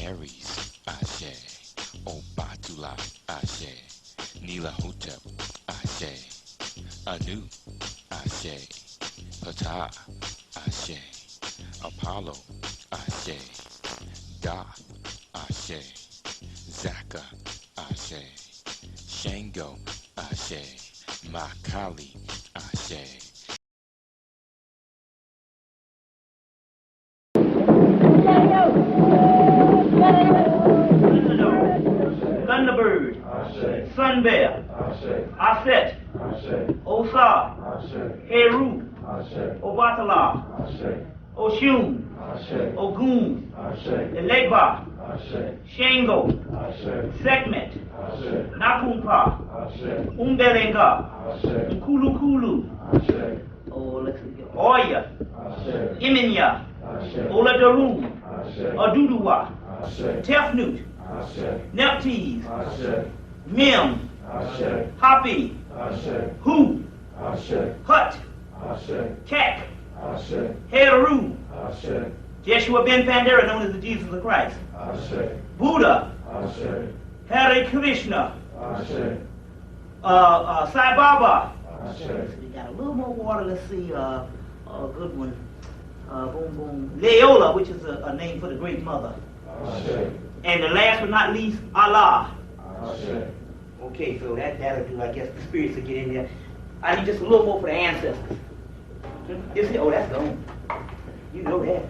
Aries, Ashe. Obatula, Ashe. Nila Hotep, Ashe. Anu, Ashe. Ptah, Ashe. Apollo, Ashe. Goth, Ashe. Zaka, Ashe. Shango, Ashe. Makali, Ashe. Thunderbird, Sun Bear, Aset, Osar, Heru, Obatala, Oshun, Ogun, Elegba, Shango, Sekhmet, Nakumpa, Umbelenga, Nkulukulu, Oya, Iminya, Oladaru, Aduduwa, Tefnut, Neptes, Mem, Hapi, Hu, Hut, Kek, Heru, Jeshua ben Pandera, known as the Jesus of Christ, Buddha, Hare Krishna, Sai Baba. We got a little more water. Let's see, a good one. Boom, boom. Leola, which is a name for the Great Mother. And the last but not least, Allah. Okay, so that'll do. I guess the spirits will get in there. I need just a little more for the ancestors. Oh, that's gone. You know that.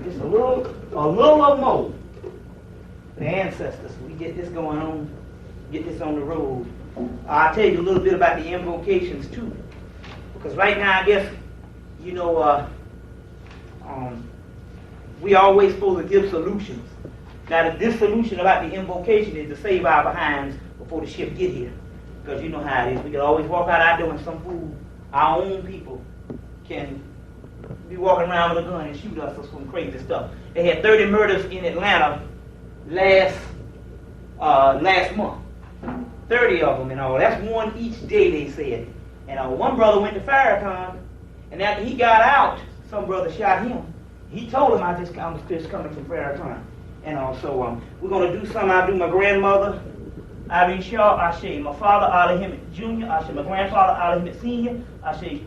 Just a little more. The ancestors. We get this going on. Get this on the road. I'll tell you a little bit about the invocations too. Because right now, I guess, you know, we always supposed to give solutions. Now, this solution about the invocation is to save our behinds before the ship get here. Because you know how it is. We can always walk out our door and some fool, our own people, can be walking around with a gun and shoot us for some crazy stuff. They had 30 murders in Atlanta last month. 30 of them and all. That's one each day, they said. And one brother went to Farrakhan, and after he got out, some brother shot him. He told him, I'm just coming from Farrakhan. And also, we're going to do something. I'll do my grandmother, Irene Shaw, Ashe. My father, Ali Hemmitt Jr., Ashe. My grandfather, Ali Hemmitt Sr., Ashe.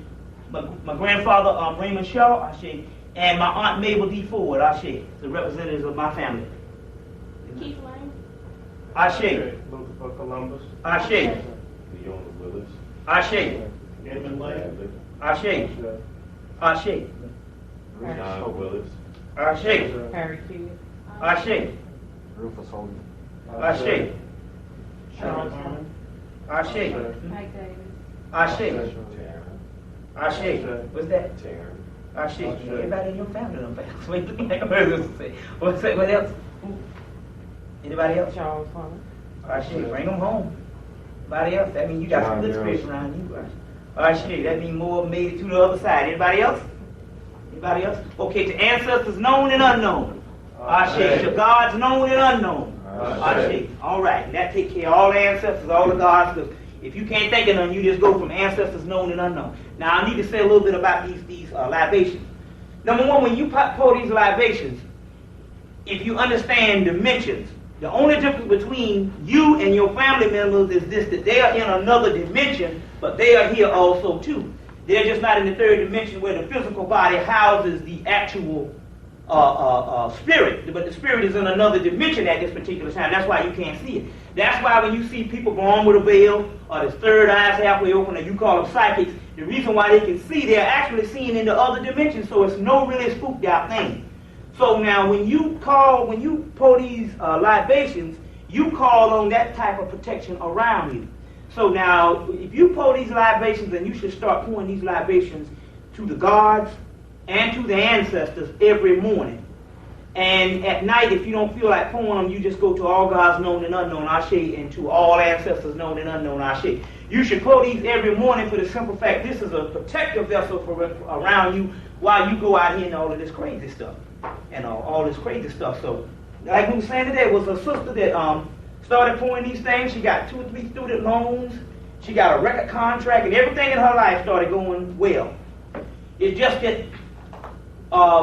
My grandfather, Raymond Shaw, Ashe. And my aunt, Mabel D. Ford, Ashe. The representatives of my family. Keith Lane. Ashe. Luther Columbus. Ashe. Leona Willis. Ashe. Edmund Lane. Ashe. Ashe. John Willis. Ashe. Harry Kidd. Ashe. Rufus Holden. Ashe. Charles Harmon. Ashe. Mike Davis. Ashe. Ashe. What's that? Taryn. Ashe. Everybody in your family done passed. Wait, what's that? What else? Who? Anybody else? Charles Harmon. Ashe. Bring them home. Anybody else? That means you got some good spirits around you. Ashe. That means more made it to the other side. Anybody else? Anybody else? Okay, to ancestors known and unknown. Ashe. To gods known and unknown. Ashe. All right. That takes care of all the ancestors, all the gods. Because if you can't think of none, you just go from ancestors known and unknown. Now, I need to say a little bit about these libations. Number one, when you pour these libations, if you understand dimensions, the only difference between you and your family members is this, that they are in another dimension, but they are here also too. They're just not in the third dimension where the physical body houses the actual spirit, but the spirit is in another dimension at this particular time. That's why you can't see it. That's why when you see people born with a veil, or their third eye's halfway open, or you call them psychics, the reason why they can see, they're actually seeing into other dimensions, so it's no really spooked out thing. So now when you pour these libations, you call on that type of protection around you. So now, if you pour these libations, then you should start pouring these libations to the gods and to the ancestors every morning. And at night, if you don't feel like pouring them, you just go to all gods known and unknown, Ashe, and to all ancestors known and unknown, Ashe. You should pour these every morning for the simple fact this is a protective vessel around you while you go out here and all of this crazy stuff. And all this crazy stuff. So, like we were saying today, was a sister that started pouring these things. She got 2 or 3 student loans. She got a record contract, and everything in her life started going well. It's just that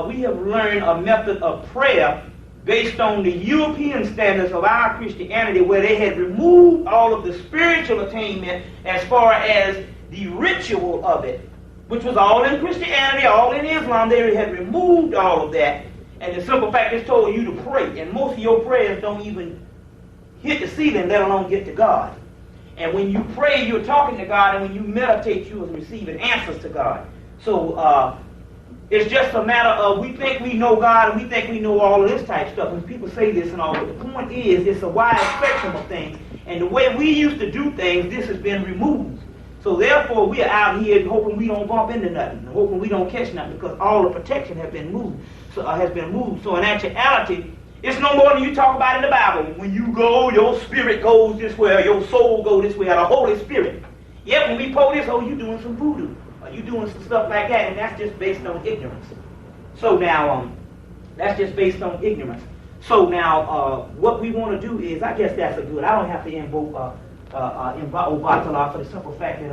we have learned a method of prayer based on the European standards of our Christianity, where they had removed all of the spiritual attainment as far as the ritual of it, which was all in Christianity, all in Islam. They had removed all of that, and the simple fact is told you to pray, and most of your prayers don't even hit the ceiling, let alone get to God. And when you pray, you're talking to God, and when you meditate, you are receiving answers to God. So it's just a matter of, we think we know God, and we think we know all of this type of stuff, and people say this and all, but the point is, it's a wide spectrum of things, and the way we used to do things, this has been removed. So therefore, we are out here hoping we don't bump into nothing, hoping we don't catch nothing, because all the protection has been moved. So in actuality, it's no more than you talk about in the Bible. When you go, your spirit goes this way, or your soul goes this way, or the Holy Spirit. Yep, when we pull this, you doing some voodoo, or you doing some stuff like that, and that's just based on ignorance. So now, that's just based on ignorance. So now, what we want to do is, I guess that's a good, I don't have to invoke Obatala for the simple fact that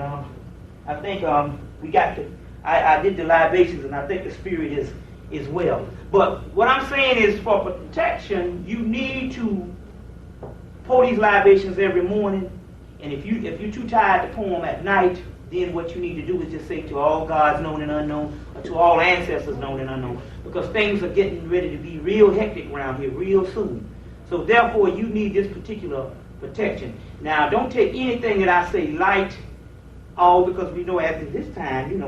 I think we got to, I did the libations, and I think the spirit is well. But what I'm saying is, for protection, you need to pour these libations every morning, and if you're too tired to pour them at night, then what you need to do is just say to all gods known and unknown, or to all ancestors known and unknown, because things are getting ready to be real hectic around here real soon. So therefore, you need this particular protection. Now, don't take anything that I say light, all because we know at this time,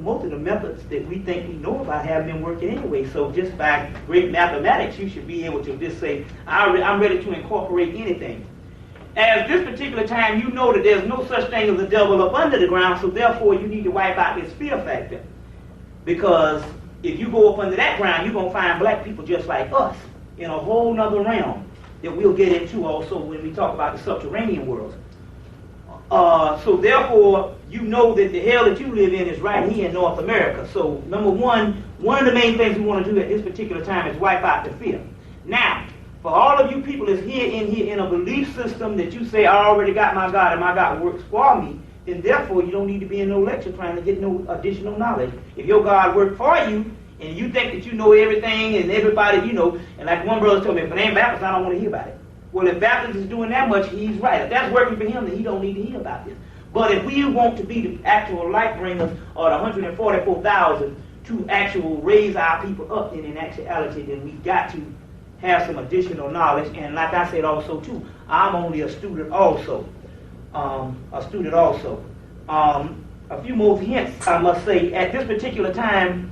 most of the methods that we think we know about have been working anyway. So just by great mathematics, you should be able to just say, I'm ready to incorporate anything. At this particular time, you know that there's no such thing as a devil up under the ground, so therefore you need to wipe out this fear factor. Because if you go up under that ground, you're going to find black people just like us in a whole nother realm that we'll get into also when we talk about the subterranean worlds. So therefore, you know that the hell that you live in is right here in North America. So number one of the main things we want to do at this particular time is wipe out the fear. Now, for all of you people that's here in a belief system that you say, I already got my God and my God works for me, then therefore you don't need to be in no lecture trying to get no additional knowledge. If your God worked for you, and you think that you know everything and everybody, and like one brother told me, if it ain't Baptist, I don't want to hear about it. Well, if Baptist is doing that much, he's right. If that's working for him, then he don't need to hear about this. But if we want to be the actual light bringers, or the 144,000 to actually raise our people up in actuality, then we've got to have some additional knowledge. And like I said also too, I'm only a student also. A few more hints, I must say. At this particular time,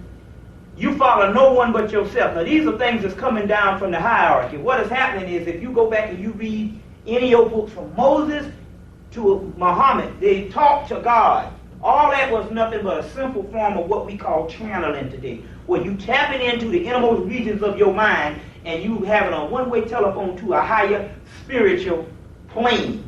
you follow no one but yourself. Now, these are things that's coming down from the hierarchy. What is happening is, if you go back and you read any of your books from Moses to Muhammad, they talk to God. All that was nothing but a simple form of what we call channeling today, where you tapping into the innermost regions of your mind and you having a one-way telephone to a higher spiritual plane.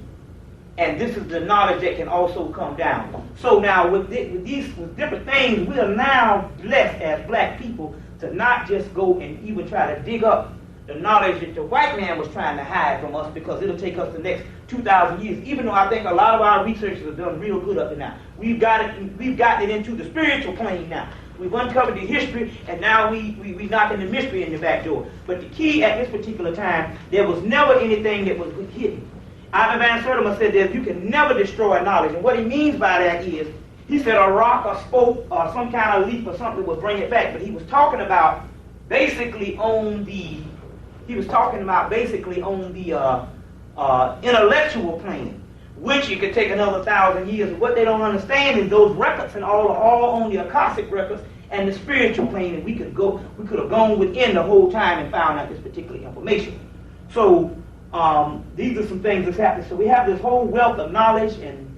And this is the knowledge that can also come down. So now with different things, we are now blessed as black people to not just go and even try to dig up the knowledge that the white man was trying to hide from us, because it'll take us the next 2,000 years. Even though I think a lot of our researchers have done real good up to now. We've gotten it into the spiritual plane now. We've uncovered the history, and now we knocking the mystery in the back door. But the key at this particular time, there was never anything that was hidden. Ivan Van Sertima said that you can never destroy knowledge. And what he means by that is, he said a rock, a spoke, or some kind of leaf or something will bring it back. But he was talking about basically on the intellectual plane, which you could take another 1,000 years. What they don't understand is those records and all are all on the Akashic records and the spiritual plane, and we could have gone within the whole time and found out this particular information. So these are some things that's happening. So we have this whole wealth of knowledge and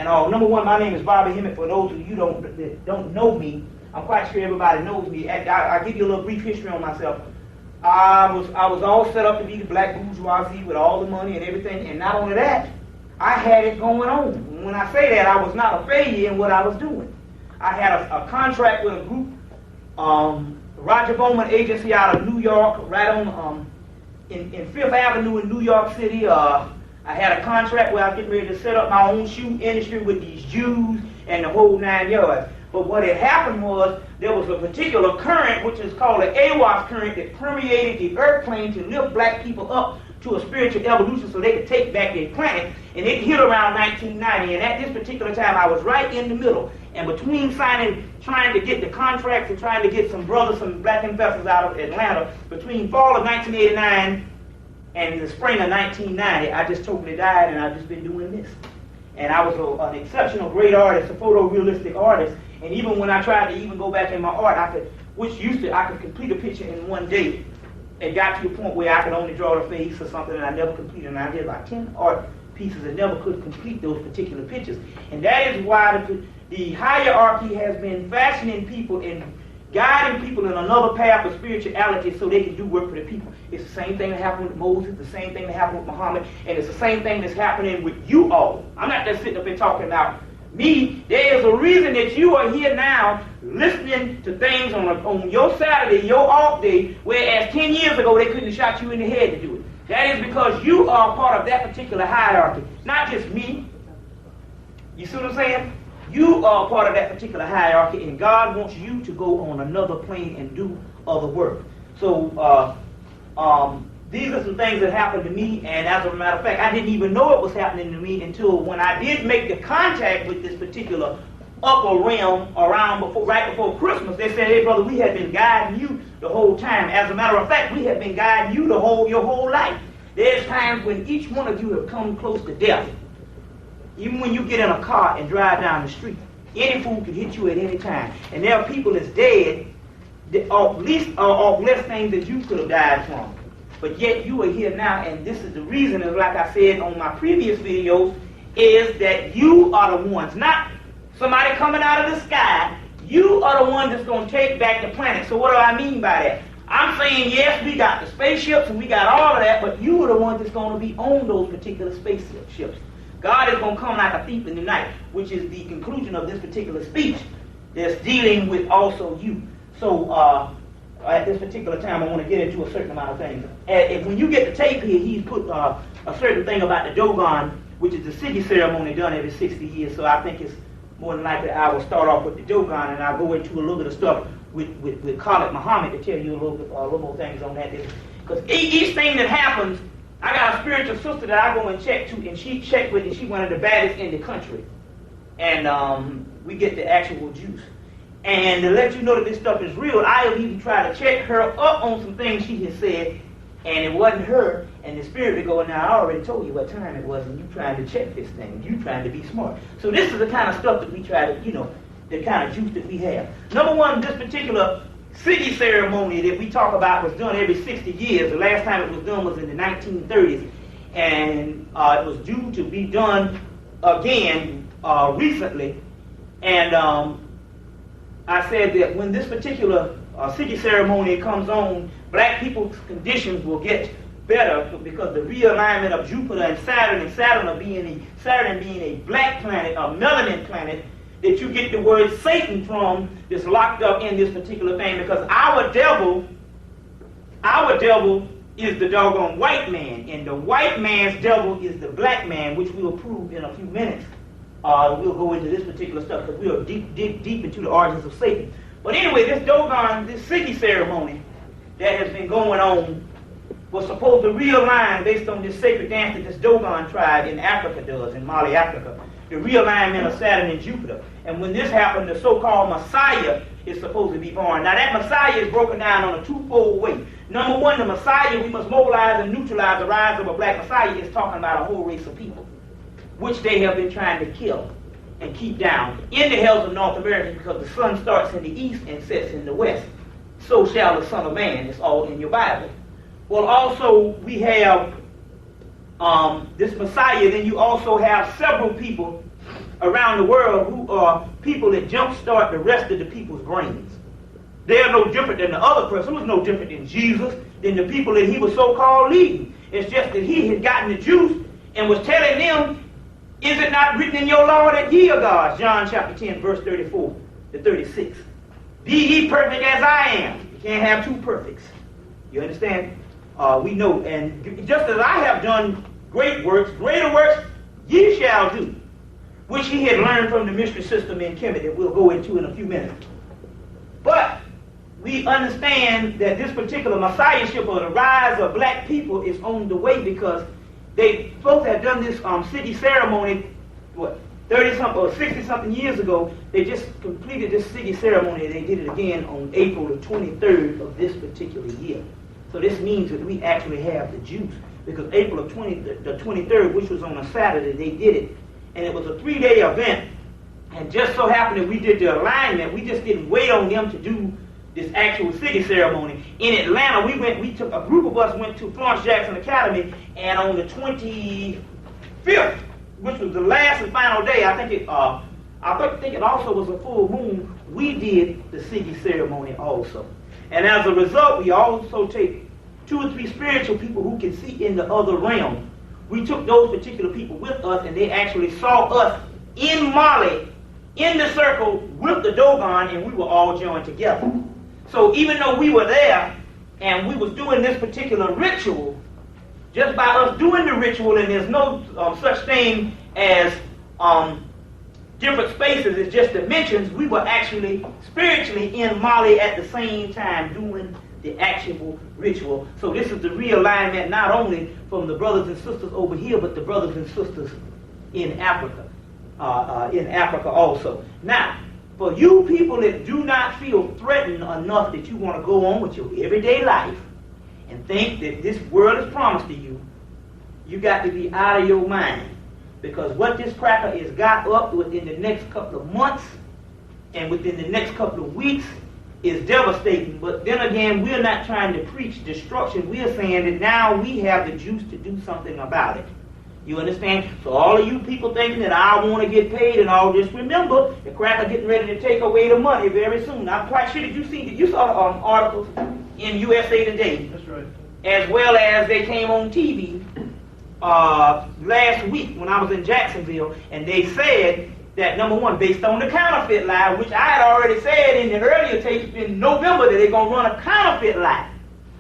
all. Number one, my name is Bobby Hemmitt. For those of you that don't know me, I'm quite sure everybody knows me. I'll give you a little brief history on myself. I was all set up to be the black bourgeoisie with all the money and everything, and not only that, I had it going on. When I say that, I was not a failure in what I was doing. I had a contract with a group, Roger Bowman Agency out of New York, right on in Fifth Avenue in New York City. I had a contract where I was getting ready to set up my own shoe industry with these Jews and the whole 9 yards. But what had happened was there was a particular current, which is called the Awash Current, that permeated the earth plane to lift black people up to a spiritual evolution so they could take back their planet. And it hit around 1990. And at this particular time, I was right in the middle. And between trying to get the contracts and trying to get some brothers, some black investors out of Atlanta, between fall of 1989 and the spring of 1990, I just totally died, and I've just been doing this. And I was an exceptional great artist, a photorealistic artist. And even when I tried to even go back in my art, I could complete a picture in one day. It got to the point where I could only draw the face or something, and I never completed. And I did about 10 art pieces and never could complete those particular pictures. And that is why the hierarchy has been fashioning people and guiding people in another path of spirituality so they can do work for the people. It's the same thing that happened with Moses, the same thing that happened with Muhammad, and it's the same thing that's happening with you all. I'm not just sitting up and talking about me. There is a reason that you are here now listening to things on your Saturday, your off day, whereas 10 years ago they couldn't have shot you in the head to do it. That is because you are part of that particular hierarchy, not just me. You see what I'm saying? You are part of that particular hierarchy, and God wants you to go on another plane and do other work. So these are some things that happened to me, and as a matter of fact, I didn't even know it was happening to me until when I did make the contact with this particular upper realm right before Christmas. They said, "Hey, brother, we have been guiding you the whole time. As a matter of fact, we have been guiding you your whole life. There's times when each one of you have come close to death. Even when you get in a car and drive down the street, any fool can hit you at any time. And there are people that's dead off less things that you could have died from. But yet you are here now, and this is the reason, is like I said on my previous videos, is that you are the ones, not somebody coming out of the sky. You are the one that's going to take back the planet. So what do I mean by that? I'm saying, yes, we got the spaceships and we got all of that, but you are the one that's going to be on those particular spaceships. God is going to come like a thief in the night, which is the conclusion of this particular speech that's dealing with also you. So at this particular time, I want to get into a certain amount of things. And when you get the tape here, he's put a certain thing about the Dogon, which is the city ceremony done every 60 years. So I think it's more than likely I will start off with the Dogon, and I'll go into a little bit of stuff with Khalid Muhammad to tell you a little more things on that. Because each thing that happens, I got a spiritual sister that I go and check to, and she checked with, and she's one of the baddest in the country. And we get the actual juice. And to let you know that this stuff is real, I have even tried to check her up on some things she has said, and it wasn't her. And the spirit would go, now I already told you what time it was, and you trying to check this thing, you trying to be smart. So this is the kind of stuff that we try to, the kind of juice that we have. Number one, this particular city ceremony that we talk about was done every 60 years. The last time it was done was in the 1930s, and it was due to be done again recently. And I said that when this particular city ceremony comes on, black people's conditions will get better because the realignment of Jupiter and Saturn being a black planet, a melanin planet, that you get the word Satan from, that's locked up in this particular thing, because our devil is the doggone white man, and the white man's devil is the black man, which we'll prove in a few minutes. We'll go into this particular stuff because we'll dig deep into the origins of Satan. But anyway, this Dogon, this city ceremony that has been going on, was supposed to realign based on this sacred dance that this Dogon tribe in Africa does, in Mali, Africa. The realignment of Saturn and Jupiter. And when this happened, the so-called Messiah is supposed to be born. Now that Messiah is broken down on a twofold way. Number one, the Messiah, we must mobilize and neutralize the rise of a black Messiah, is talking about a whole race of people, which they have been trying to kill and keep down in the hells of North America, because the sun starts in the east and sets in the west. So shall the Son of Man. It's all in your Bible. Well, also, we have this Messiah. Then you also have several people around the world who are people that jumpstart the rest of the people's brains. They are no different than the other person. It was no different than Jesus, than the people that he was so-called leading. It's just that he had gotten the juice and was telling them, is it not written in your law that ye are gods? John chapter 10, verse 34 to 36. Be ye perfect as I am. You can't have two perfects. You understand? We know, and just as I have done great works, greater works ye shall do. which he had learned from the mystery system in Hemmitt that we'll go into in a few minutes. But we understand that this particular messiahship or the rise of black people is on the way because they folks had done this city ceremony, 30-something or 60-something years ago. They just completed this city ceremony. They did it again on April the 23rd of this particular year. So this means that we actually have the Jews, because April of the 23rd, which was on a Saturday, they did it. And it was a 3-day event. And just so happened that we did the alignment. We just didn't wait on them to do this actual city ceremony. In Atlanta, we took a group of us went to Florence Jackson Academy, and on the 25th, which was the last and final day, I think it also was a full moon, we did the city ceremony also. And as a result, we also take 2 or 3 spiritual people who can see in the other realm. We took those particular people with us, and they actually saw us in Mali, in the circle with the Dogon, and we were all joined together. So even though we were there and we was doing this particular ritual, just by us doing the ritual, and there's no such thing as different spaces, it's just dimensions, we were actually spiritually in Mali at the same time doing the actual ritual. So this is the realignment not only from the brothers and sisters over here, but the brothers and sisters in Africa. In Africa also. Now, for you people that do not feel threatened enough that you want to go on with your everyday life and think that this world is promised to you, you got to be out of your mind. Because what this cracker is got up within the next couple of months and within the next couple of weeks is devastating. But then again, we're not trying to preach destruction. We're saying that now we have the juice to do something about it. You understand? So all of you people thinking that I want to get paid and all this, remember, the cracker getting ready to take away the money very soon. I'm quite sure that you saw articles in USA Today. That's right. As well as they came on TV last week when I was in Jacksonville, and they said that, number one, based on the counterfeit lie, which I had already said in the earlier tapes in November that they're going to run a counterfeit lie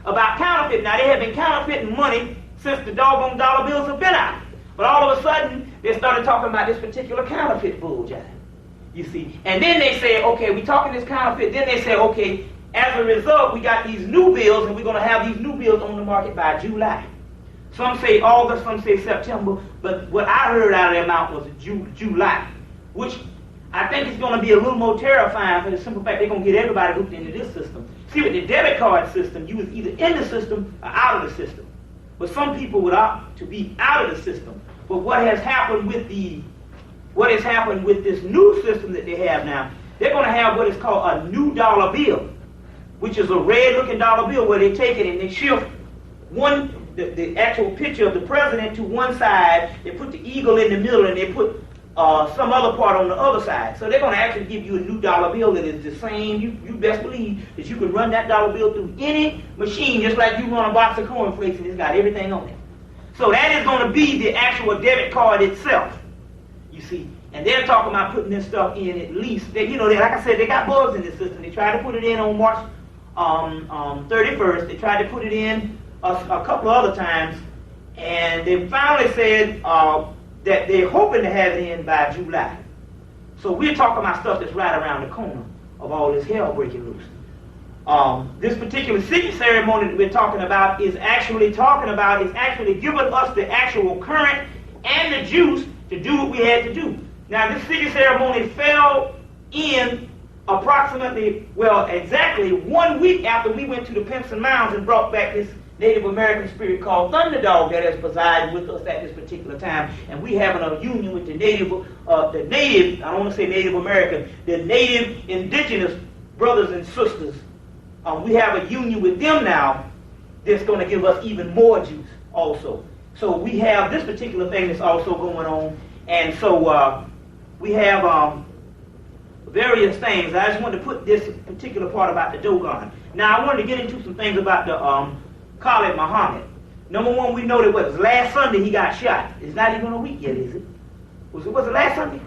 about counterfeit. Now, they have been counterfeiting money since the doggone dollar bills have been out. But all of a sudden, they started talking about this particular counterfeit bullshit. You see. And then they said, okay, we talking this counterfeit. Then they said, okay, as a result, we got these new bills, and we're going to have these new bills on the market by July. Some say August, some say September, but what I heard out of their mouth was July, which I think is going to be a little more terrifying for the simple fact they're going to get everybody hooked into this system. See, with the debit card system, you was either in the system or out of the system. But some people would opt to be out of the system. But what has happened with this new system that they have now, they're going to have what is called a new dollar bill, which is a red-looking dollar bill where they take it and they shift the actual picture of the president to one side, they put the eagle in the middle, and they put some other part on the other side. So they're going to actually give you a new dollar bill that is the same. You best believe that you can run that dollar bill through any machine, just like you run a box of cornflakes and it's got everything on it. So that is going to be the actual debit card itself, you see. And they're talking about putting this stuff in at least. Like I said, they got bugs in this system. They tried to put it in on March 31st. They tried to put it in a couple of other times. And they finally said that they're hoping to have it in by July. So we're talking about stuff that's right around the corner of all this hell breaking loose. This particular city ceremony that we're talking about is actually giving us the actual current and the juice to do what we had to do. Now, this city ceremony fell in exactly 1 week after we went to the Pinson Mounds and brought back this Native American spirit called Thunderdog that has presided with us at this particular time. And we having a union with the native, I don't want to say Native American, the native indigenous brothers and sisters. We have a union with them now that's going to give us even more juice also. So we have this particular thing that's also going on. And so we have various things. I just wanted to put this particular part about the Dogon. Now I wanted to get into some things about the Khalid Muhammad. Number one, we know that was last Sunday he got shot. It's not even a week yet, is it? Was it last Sunday?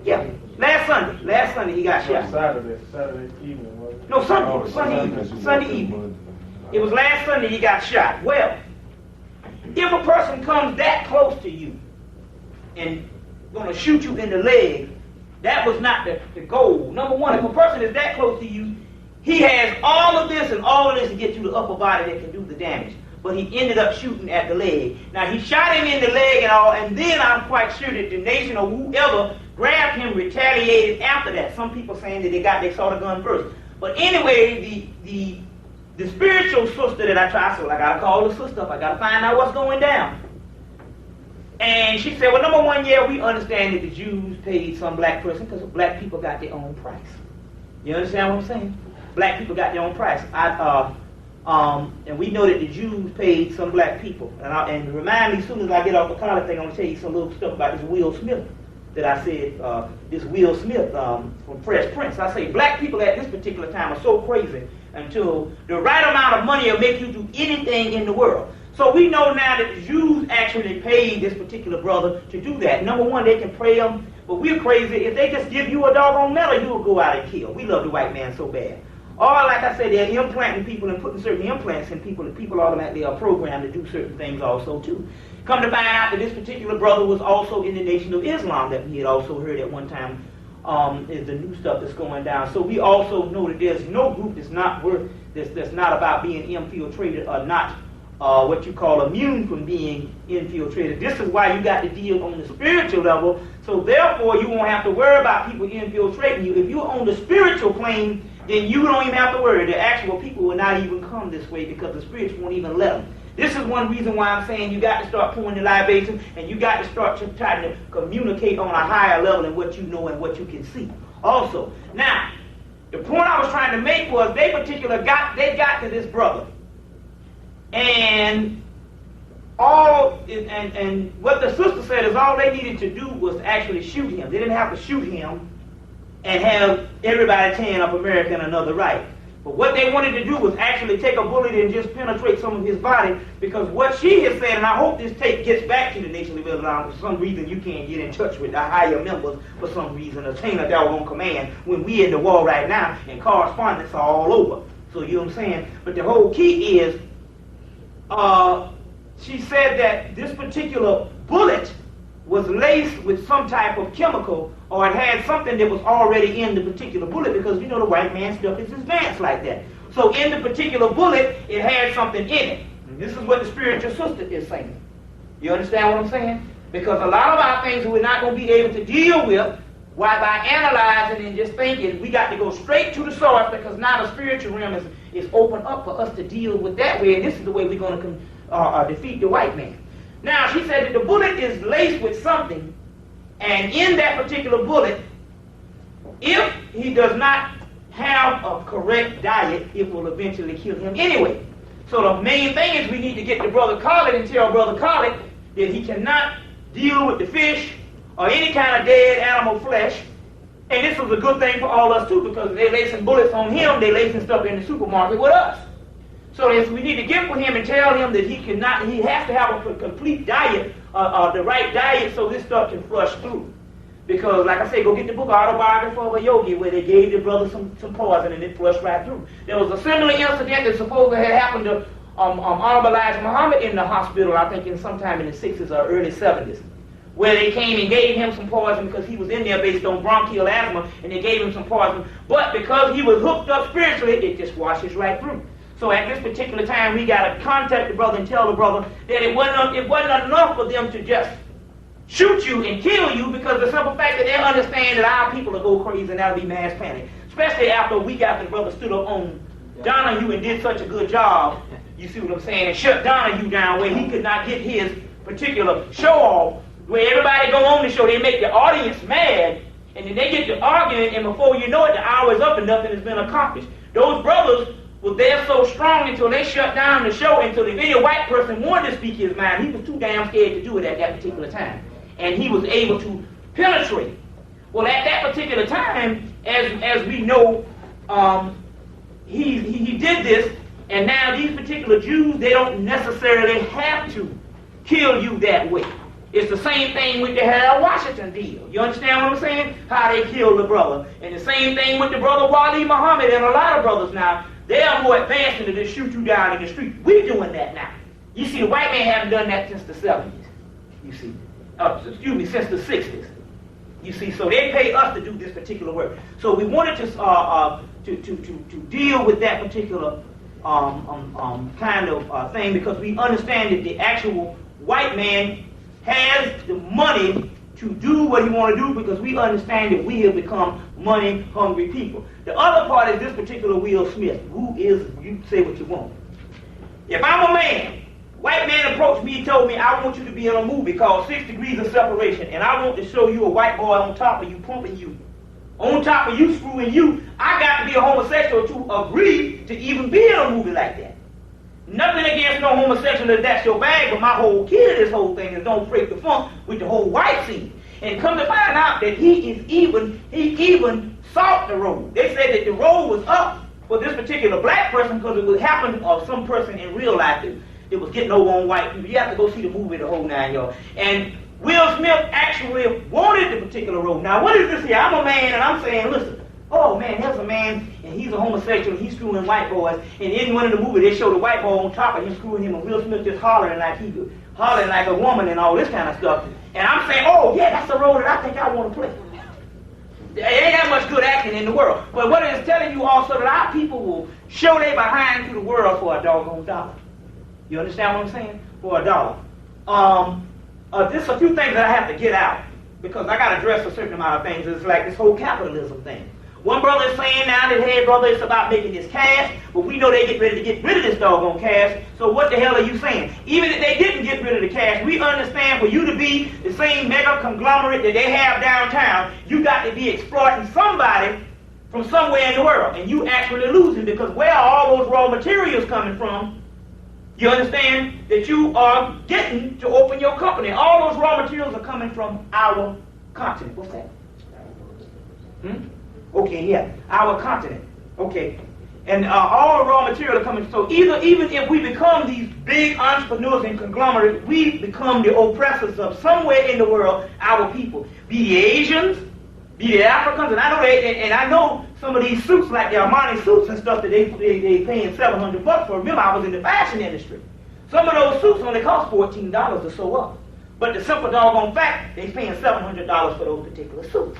Yeah, last Sunday he got shot. Saturday evening, wasn't it? No, Sunday evening. It was last Sunday he got shot. Well, if a person comes that close to you, and going to shoot you in the leg. That was not the goal. Number one, if a person is that close to you, he has all of this and all of this to get to the upper body that can do the damage. But he ended up shooting at the leg. Now, he shot him in the leg and all, and then I'm quite sure that the nation or whoever grabbed him retaliated after that. Some people saying that they saw the gun first. But anyway, the spiritual sister that I tried, so I got to call the sister up. I got to find out what's going down. And she said, well, number one, yeah, we understand that the Jews paid some black person because black people got their own price. You understand what I'm saying? Black people got their own price. And we know that the Jews paid some black people. And remind me, as soon as I get off the collar thing, I'm going to tell you some little stuff about this Will Smith that I said, this Will Smith from Fresh Prince. I say black people at this particular time are so crazy until the right amount of money will make you do anything in the world. So we know now that the Jews actually paid this particular brother to do that. Number one, they can pray him, but we're crazy. If they just give you a doggone medal, you will go out and kill. We love the white man so bad. Or like I said, they're implanting people and putting certain implants in people, and people automatically are programmed to do certain things also too. Come to find out that this particular brother was also in the Nation of Islam that we had also heard at one time is the new stuff that's going down. So we also know that there's no group that's not about being infiltrated or not what you call immune from being infiltrated. This is why you got to deal on the spiritual level. So therefore, you won't have to worry about people infiltrating you. If you're on the spiritual plane, then you don't even have to worry. The actual people will not even come this way because the spirits won't even let them. This is one reason why I'm saying you got to start pouring the libation, and you got to start trying to communicate on a higher level than what you know and what you can see. Also, now, the point I was trying to make was they got to this brother. And what the sister said is all they needed to do was actually shoot him. They didn't have to shoot him and have everybody tearing up America in another right. But what they wanted to do was actually take a bullet and just penetrate some of his body, because what she has said, and I hope this tape gets back to the Nation of Islam, for some reason you can't get in touch with the higher members for some reason, obtain a doggone command when we in the war right now and correspondence are all over. So you know what I'm saying? But the whole key is, she said that this particular bullet was laced with some type of chemical, or it had something that was already in the particular bullet, because you know the white man stuff is advanced like that. So in the particular bullet, it had something in it. And this is what the spiritual sister is saying. You understand what I'm saying? Because a lot of our things we're not going to be able to deal with, why by analyzing and just thinking, we got to go straight to the source, because now the spiritual realm is open up for us to deal with that way, and this is the way we're going to defeat the white man. Now, she said that the bullet is laced with something, and in that particular bullet, if he does not have a correct diet, it will eventually kill him anyway. So the main thing is we need to get to Brother Collett and tell Brother Collett that he cannot deal with the fish or any kind of dead animal flesh. And this was a good thing for all us too, because they're lacing bullets on him, they're lacing stuff in the supermarket with us. So we need to get with him and tell him that he has to have a complete diet, the right diet, so this stuff can flush through. Because, like I say, go get the book Autobiography of a Yogi, where they gave the brother some poison and it flushed right through. There was a similar incident that supposedly had happened to Honorable Elijah Muhammad in the hospital, I think sometime in the 60s or early 70s, where they came and gave him some poison because he was in there based on bronchial asthma, and they gave him some poison. But because he was hooked up spiritually, it just washes right through. So at this particular time, we got to contact the brother and tell the brother that it wasn't enough for them to just shoot you and kill you, because the simple fact that they understand that our people will go crazy and that'll be mass panic. Especially after a week after the brother stood up on Donahue and did such a good job, you see what I'm saying, and shut Donahue down where he could not get his particular show off, where everybody go on the show, they make the audience mad, and then they get to arguing, and before you know it, the hour is up and nothing has been accomplished. Those brothers was there so strong until they shut down the show, until if any white person wanted to speak his mind, he was too damn scared to do it at that particular time. And he was able to penetrate. Well, at that particular time, as we know, he did this, and now these particular Jews, they don't necessarily have to kill you that way. It's the same thing with the Harold Washington deal. You understand what I'm saying? How they killed the brother. And the same thing with the brother Wali Muhammad and a lot of brothers now. They are more advanced than to just shoot you down in the street. We're doing that now. You see, the white man haven't done that since the 70s. You see. Since the 60s. You see, so they pay us to do this particular work. So we wanted to deal with that particular kind of thing, because we understand that the actual white man has the money to do what he want to do, because we understand that we have become money-hungry people. The other part is this particular Will Smith, who is, you say what you want. If I'm a man, white man approached me and told me, I want you to be in a movie called 6 Degrees of Separation, and I want to show you a white boy on top of you, pumping you, on top of you, screwing you. I got to be a homosexual to agree to even be in a movie like that. Nothing against no homosexual if that's your bag, but my whole key to this whole thing is don't break the funk with the whole white scene. And come to find out that he even sought the road. They said that the road was up for this particular black person because it would happen of some person in real life that was getting over on white people. You have to go see the movie, the whole 9 yards. And Will Smith actually wanted the particular road. Now, what is this here? I'm a man, and I'm saying, listen, oh man, there's a man, and he's a homosexual, and he's screwing white boys. And in one of the movies, they show the white boy on top of him screwing him, and Will Smith just hollering like a woman and all this kind of stuff. And I'm saying, oh yeah, that's the role that I think I want to play. There ain't that much good acting in the world. But what it's telling you also that our people will show their behind to the world for a doggone dollar. You understand what I'm saying? For a dollar. There's a few things that I have to get out, because I got to address a certain amount of things. It's like this whole capitalism thing. One brother is saying now that, hey brother, it's about making this cash, but we know they get ready to get rid of this doggone cash, so what the hell are you saying? Even if they didn't get rid of the cash, we understand for you to be the same mega conglomerate that they have downtown, you got to be exploiting somebody from somewhere in the world, and you actually losing, because where are all those raw materials coming from? You understand that you are getting to open your company. All those raw materials are coming from our continent. What's that? Okay, yeah, our continent. Okay, and all the raw material are coming. So even if we become these big entrepreneurs and conglomerates, we become the oppressors of somewhere in the world, our people. Be the Asians, be the Africans, and I know some of these suits, like the Armani suits and stuff, that they paying $700 for. Remember, I was in the fashion industry. Some of those suits only cost $14 or so up. But the simple doggone fact, they paying $700 for those particular suits.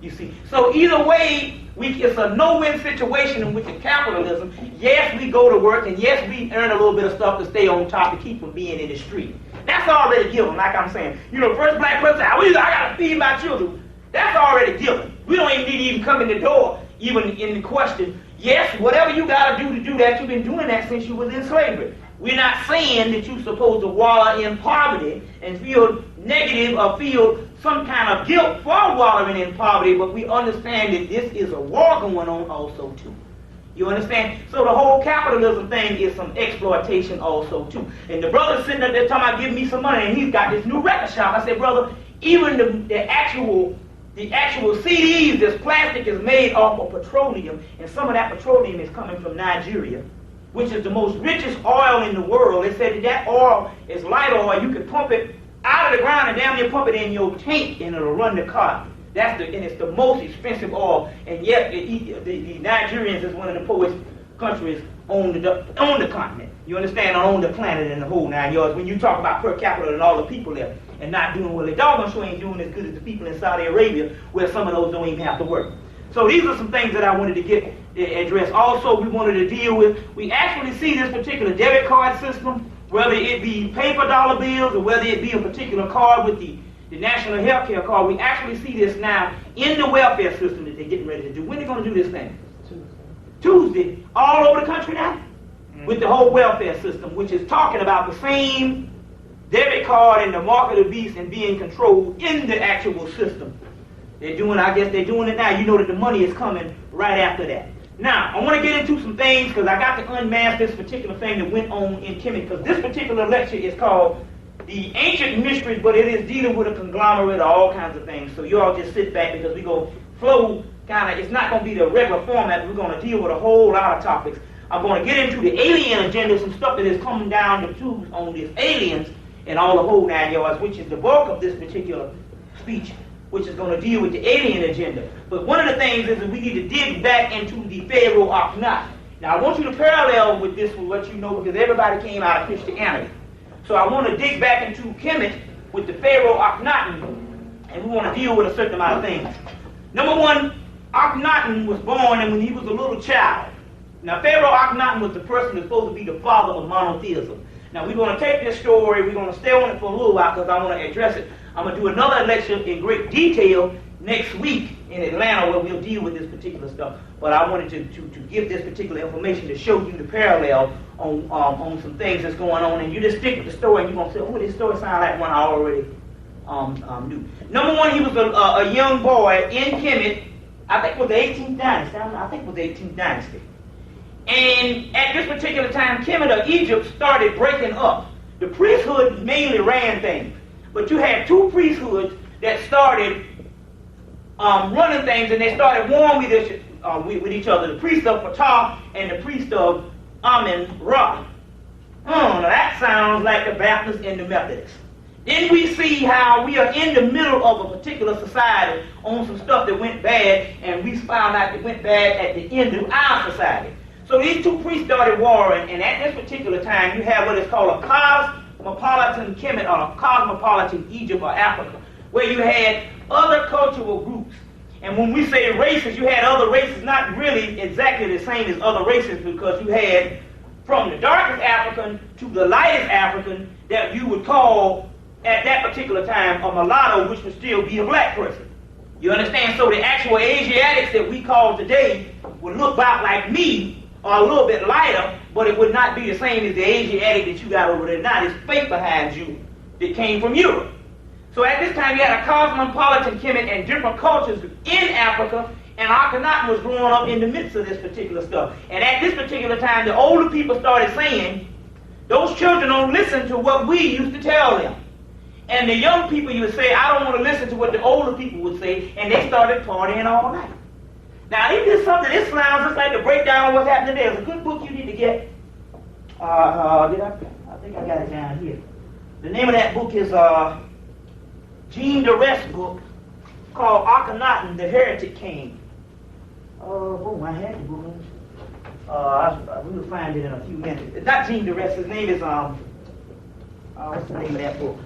You see, so either way, it's a no-win situation in which in capitalism, yes, we go to work, and yes, we earn a little bit of stuff to stay on top to keep from being in the street. That's already given, like I'm saying. You know, first black person, I got to feed my children. That's already given. We don't even need to even come in the door, even in the question. Yes, whatever you got to do that, you've been doing that since you was in slavery. We're not saying that you're supposed to wallow in poverty and feel negative or feel some kind of guilt for wallowing in poverty, but we understand that this is a war going on also too. You understand? So the whole capitalism thing is some exploitation also too. And the brother sitting up there talking about giving me some money, and he's got this new record shop. I said, brother, even the actual CDs, this plastic is made off of petroleum, and some of that petroleum is coming from Nigeria, which is the most richest oil in the world. They said that oil is light oil. You can pump it out of the ground and down there, pump it in your tank, and it'll run the car. And it's the most expensive oil. And yet, the Nigerians is one of the poorest countries on the continent. You understand? On the planet in the whole 9 yards. When you talk about per capita and all the people there, and not doing well, they doggone sure ain't doing as good as the people in Saudi Arabia, where some of those don't even have to work. So these are some things that I wanted to get addressed. Also, we wanted to deal with, we actually see this particular debit card system, whether it be paper dollar bills or whether it be a particular card with the national health care card, we actually see this now in the welfare system that they're getting ready to do. When are they going to do this thing? Tuesday. All over the country now? With the whole welfare system, which is talking about the same debit card and the mark of the beast and being controlled in the actual system. I guess they're doing it now. You know that the money is coming right after that. Now, I want to get into some things because I got to unmask this particular thing that went on in Hemmitt, because this particular lecture is called The Ancient Mysteries, but it is dealing with a conglomerate of all kinds of things. So you all just sit back because we're going to flow kind of, it's not going to be the regular format. We're going to deal with a whole lot of topics. I'm going to get into the alien agenda, some stuff that is coming down the tubes on these aliens and all the whole 9 yards, which is the bulk of this particular speech, which is going to deal with the alien agenda. But one of the things is that we need to dig back into the Pharaoh Akhenaten. Now I want you to parallel with this with what you know, because everybody came out of Christianity. So I want to dig back into Hemmitt with the Pharaoh Akhenaten and we want to deal with a certain amount of things. Number one, Akhenaten was born and when he was a little child. Now, Pharaoh Akhenaten was the person that's supposed to be the father of monotheism. Now, we're going to take this story, we're going to stay on it for a little while because I want to address it. I'm going to do another lecture in great detail next week in Atlanta where we'll deal with this particular stuff. But I wanted to give this particular information to show you the parallel on some things that's going on. And you just stick with the story and you're going to say, oh, this story sounds like one I already knew. Number one, he was a young boy in Hemmitt. I think it was the 18th dynasty. I think it was the 18th dynasty. And at this particular time, Kemet of Egypt started breaking up. The priesthood mainly ran things. But you had two priesthoods that started running things, and they started warring with each other. The priest of Ptah and the priest of Amun-Ra. Now that sounds like the Baptists and the Methodists. Then we see how we are in the middle of a particular society on some stuff that went bad, and we found out it went bad at the end of our society. So these two priests started warring, and at this particular time, you have what is called a cosmopolitan Kemet, or a cosmopolitan Egypt or Africa, where you had other cultural groups. And when we say races, you had other races, not really exactly the same as other races, because you had from the darkest African to the lightest African that you would call, at that particular time, a mulatto, which would still be a black person. You understand? So the actual Asiatics that we call today would look about like me, or a little bit lighter, but it would not be the same as the Asiatic that you got over there now. This fake behind you that came from Europe. So at this time you had a cosmopolitan Kemet and different cultures in Africa, and Akhenaten was growing up in the midst of this particular stuff. And at this particular time, the older people started saying, those children don't listen to what we used to tell them. And the young people, you would say, I don't want to listen to what the older people would say, and they started partying all night. Now, if this is something, this sounds just like the breakdown of what's happening there. There's a good book you need to get. I think I got it down here. The name of that book is Jean Durest's book called Akhenaten, the Heretic King. I had the book. We will find it in a few minutes. It's not Jean Durest. His name is, what's the name of that book?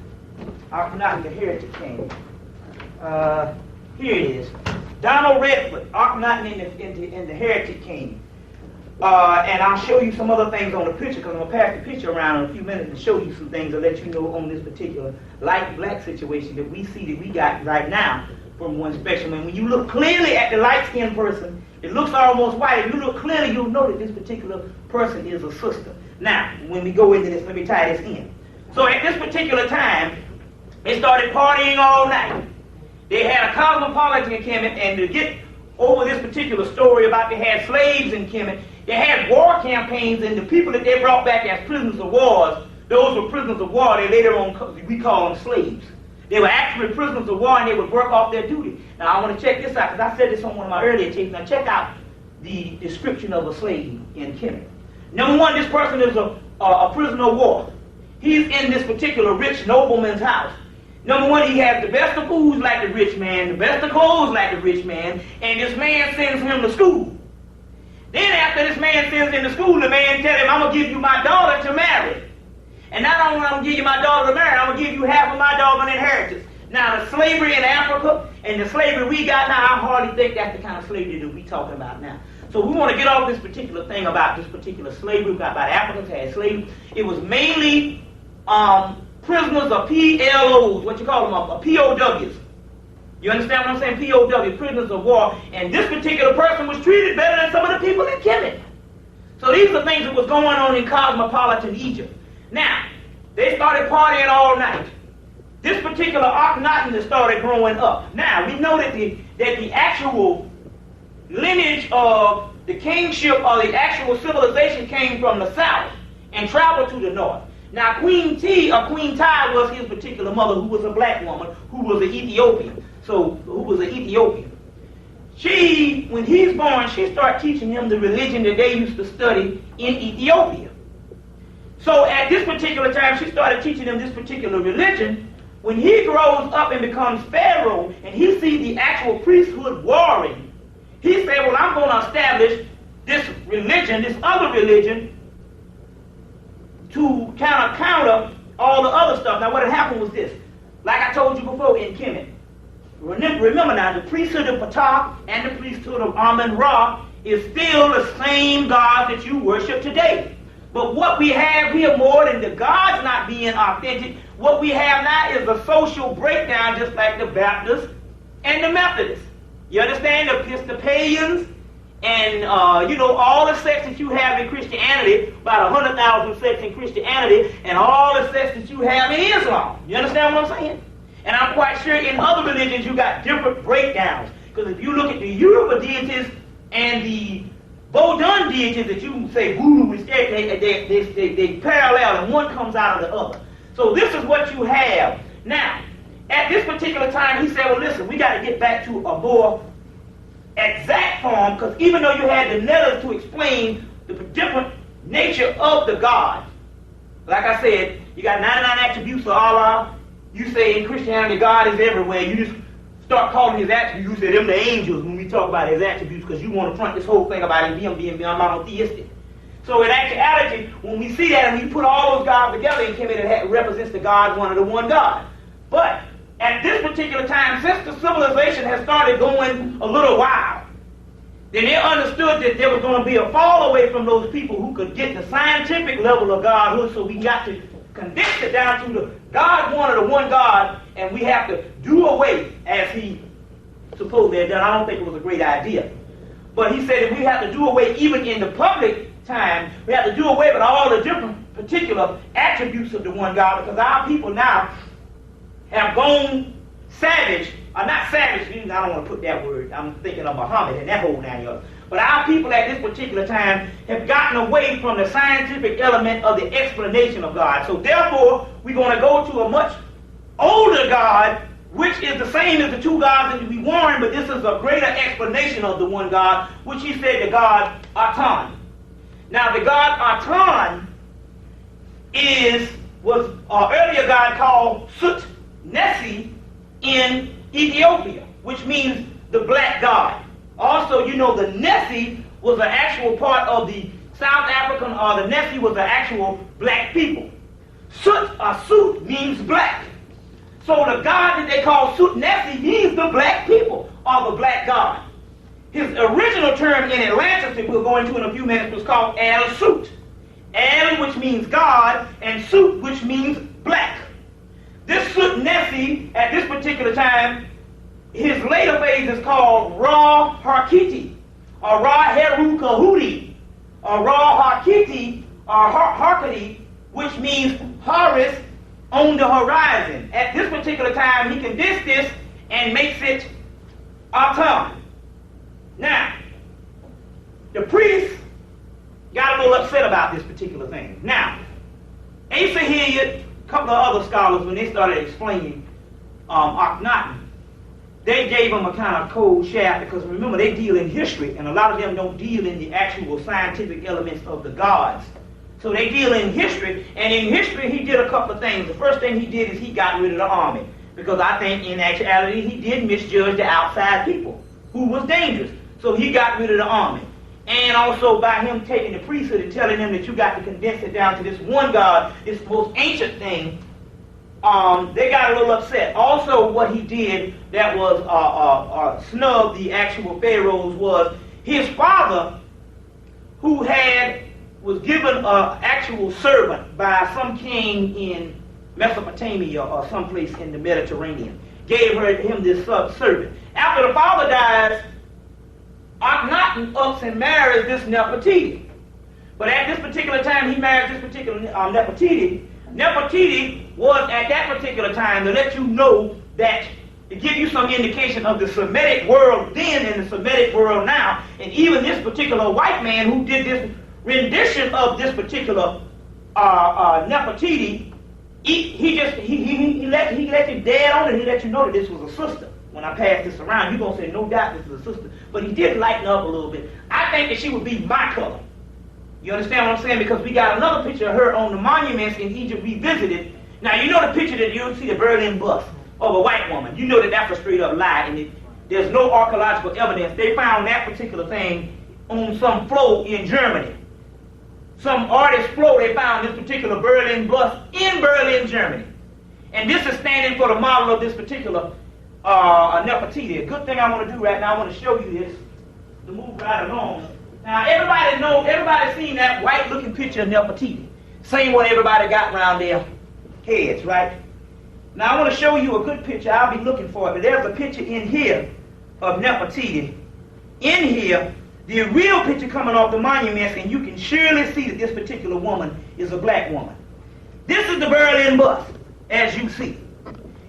Akhenaten, the Heretic King. Here it is. Donald Redford, Akhenaten in the Heretic King. And I'll show you some other things on the picture, because I'm going to pass the picture around in a few minutes and show you some things to let you know on this particular light-black situation that we see that we got right now from one spectrum. And when you look clearly at the light-skinned person, it looks almost white. If you look clearly, you'll know that this particular person is a sister. Now, when we go into this, let me tie this in. So at this particular time, they started partying all night. They had a cosmopolitan in Kemet, and to get over this particular story about they had slaves in Kemet, they had war campaigns, and the people that they brought back as prisoners of war, those were prisoners of war. They later on, we call them slaves. They were actually prisoners of war, and they would work off their duty. Now, I want to check this out, because I said this on one of my earlier tapes. Now, check out the description of a slave in Kemet. Number one, this person is a prisoner of war. He's in this particular rich nobleman's house. Number one, he has the best of foods like the rich man, the best of clothes like the rich man, and this man sends him to school. Then after this man sends him to school, the man tells him, I'm going to give you my daughter to marry. And not only am I going to give you my daughter to marry, I'm going to give you half of my daughter's inheritance. Now, the slavery in Africa and the slavery we got now, I hardly think that's the kind of slavery that we're talking about now. So we want to get off this particular thing about this particular slavery. About Africans had slavery. It was mainly prisoners of PLOs, what you call them, POWs. You understand what I'm saying? POW, prisoners of war. And this particular person was treated better than some of the people in Kemet. So these are things that was going on in cosmopolitan Egypt. Now, they started partying all night. This particular Akhenaten started growing up. Now, we know that the actual lineage of the kingship or the actual civilization came from the south and traveled to the north. Now, Queen Tai was his particular mother, who was a black woman, who was an Ethiopian. She, when he's born, she started teaching him the religion that they used to study in Ethiopia. So at this particular time, she started teaching him this particular religion. When he grows up and becomes pharaoh, and he sees the actual priesthood warring, he said, well, I'm going to establish this religion, this other religion, to counter all the other stuff. Now, what had happened was this. Like I told you before in Kemet, remember now, the priesthood of Ptah and the priesthood of Amun-Ra is still the same God that you worship today. But what we have here, more than the gods not being authentic, what we have now is a social breakdown, just like the Baptists and the Methodists. You understand? The Episcopalians and, all the sects that you have in Christianity, about 100,000 sects in Christianity, and all the sects that you have in Islam. You understand what I'm saying? And I'm quite sure in other religions you got different breakdowns. Because if you look at the Yoruba deities and the Bodun deities that you say voodoo, they parallel, and one comes out of the other. So this is what you have. Now, at this particular time, he said, well, listen, we got to get back to a more exact form, because even though you had the letters to explain the different nature of the God, like I said, you got 99 attributes of Allah. You say in Christianity, God is everywhere. You just start calling his attributes, you say them the angels when we talk about his attributes, because you want to front this whole thing about him being monotheistic. So in actuality, when we see that and we put all those gods together in Hemmitt, it represents the God, one of the one God. But at this particular time, since the civilization has started going a little wild, then they understood that there was going to be a fall away from those people who could get the scientific level of Godhood, so we got to condense it down to the God, one of the one God, and we have to do away, as he supposedly had done. I don't think it was a great idea. But he said that we have to do away, even in the public time, we have to do away with all the different particular attributes of the one God, because our people now have gone savage, or not savage, I don't want to put that word, I'm thinking of Muhammad and that whole 9 yards. But our people at this particular time have gotten away from the scientific element of the explanation of God. So therefore, we're going to go to a much older God, which is the same as the two gods that we warned, but this is a greater explanation of the one God, which he said the God Aton. Now the God Aton was an earlier god called Sut-Nesi in Ethiopia, which means the black god. Also, you know, the Nesi was an actual part of the South African, or the Nesi was the actual black people. Sut, or Sut, means black. So the god that they call Sut-Nesi means the black people, or the black god. His original term in Atlantis, that we'll go into in a few minutes, was called El-Sut. El, which means God, and Sut, which means black. This Sut-Nesi, at this particular time, his later phase is called Ra-Harkiti, or Ra-Heru-Kahudi, or Ra-Harkiti, or Harkiti, which means Horus on the horizon. At this particular time, he condensed this and makes it Aton. Now, the priests got a little upset about this particular thing. Now, Asa Hilliard, a couple of other scholars, when they started explaining Akhenaten, they gave them a kind of cold shaft, because remember, they deal in history, and a lot of them don't deal in the actual scientific elements of the gods. So they deal in history, and in history he did a couple of things. The first thing he did is he got rid of the army, because I think in actuality he did misjudge the outside people, who was dangerous. So he got rid of the army. And also by him taking the priesthood and telling them that you got to condense it down to this one God, this most ancient thing, they got a little upset. Also what he did that was snub the actual pharaohs was his father, who was given an actual servant by some king in Mesopotamia or someplace in the Mediterranean, gave him this servant. After the father dies, Akhenaten ups and marries this Nefertiti. But at this particular time, he marries this particular Nefertiti. Nefertiti was at that particular time, to let you know that, to give you some indication of the Semitic world then and the Semitic world now, and even this particular white man who did this rendition of this particular Nefertiti, he let you dead on it. He let you know that this was a sister. When I pass this around, you're going to say, no doubt this is a sister. But he did lighten up a little bit. I think that she would be my color. You understand what I'm saying? Because we got another picture of her on the monuments in Egypt revisited. Now, you know the picture that you'll see, the Berlin bust of a white woman. You know that that's a straight up lie, and there's no archaeological evidence. They found that particular thing on some floor in Germany. Some artist's floor, they found this particular Berlin bust in Berlin, Germany. And this is standing for the model of this particular a Nefertiti. A good thing I want to do right now, I want to show you this to move right along. Now, everybody's seen that white-looking picture of Nefertiti. Same one everybody got around their heads, right? Now, I want to show you a good picture. I'll be looking for it, but there's a picture in here of Nefertiti. In here, the real picture coming off the monuments, and you can surely see that this particular woman is a black woman. This is the Berlin bust, as you see.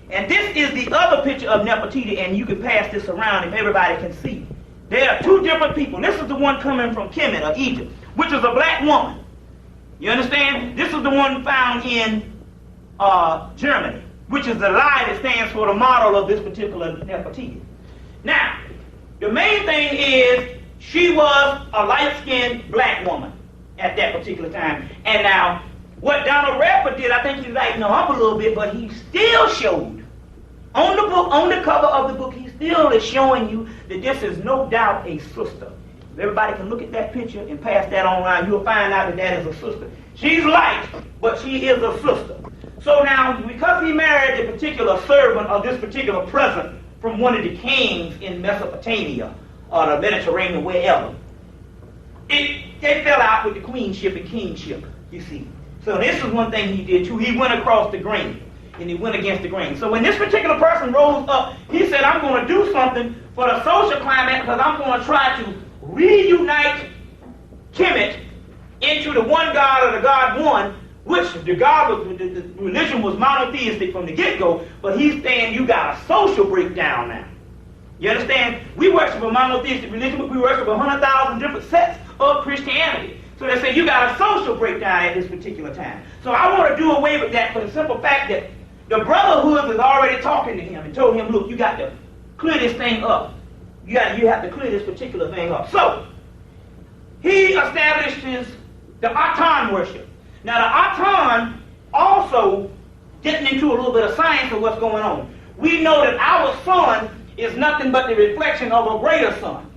And this is the other picture of Nefertiti, and you can pass this around if everybody can see. There are two different people. This is the one coming from Hemmitt, or Egypt, which is a black woman. You understand? This is the one found in Germany, which is the lie that stands for the model of this particular Nefertiti. Now, the main thing is she was a light-skinned black woman at that particular time. And now, what Donald Radford did, I think he lightened her up a little bit, but he still showed on the book, on the cover of the book, he still is showing you that this is no doubt a sister. If everybody can look at that picture and pass that on around, you'll find out that that is a sister. She's light, but she is a sister. So now, because he married a particular servant of this particular present from one of the kings in Mesopotamia, or the Mediterranean, wherever, they fell out with the queenship and kingship, you see. So this is one thing he did too. He went across the grain, and he went against the grain. So when this particular person rose up, he said, I'm going to do something for the social climate, because I'm going to try to reunite Kemet into the one God, or the God one, which the religion was monotheistic from the get-go, but he's saying you got a social breakdown now. You understand? We worship a monotheistic religion, but we worship 100,000 different sets of Christianity. So they say you got a social breakdown at this particular time. So I want to do away with that for the simple fact that the Brotherhood is already talking to him and told him, look, you got to clear this thing up. You have to clear this particular thing up. So he establishes the Aten worship. Now the Aten also getting into a little bit of science of what's going on. We know that our sun is nothing but the reflection of a greater sun.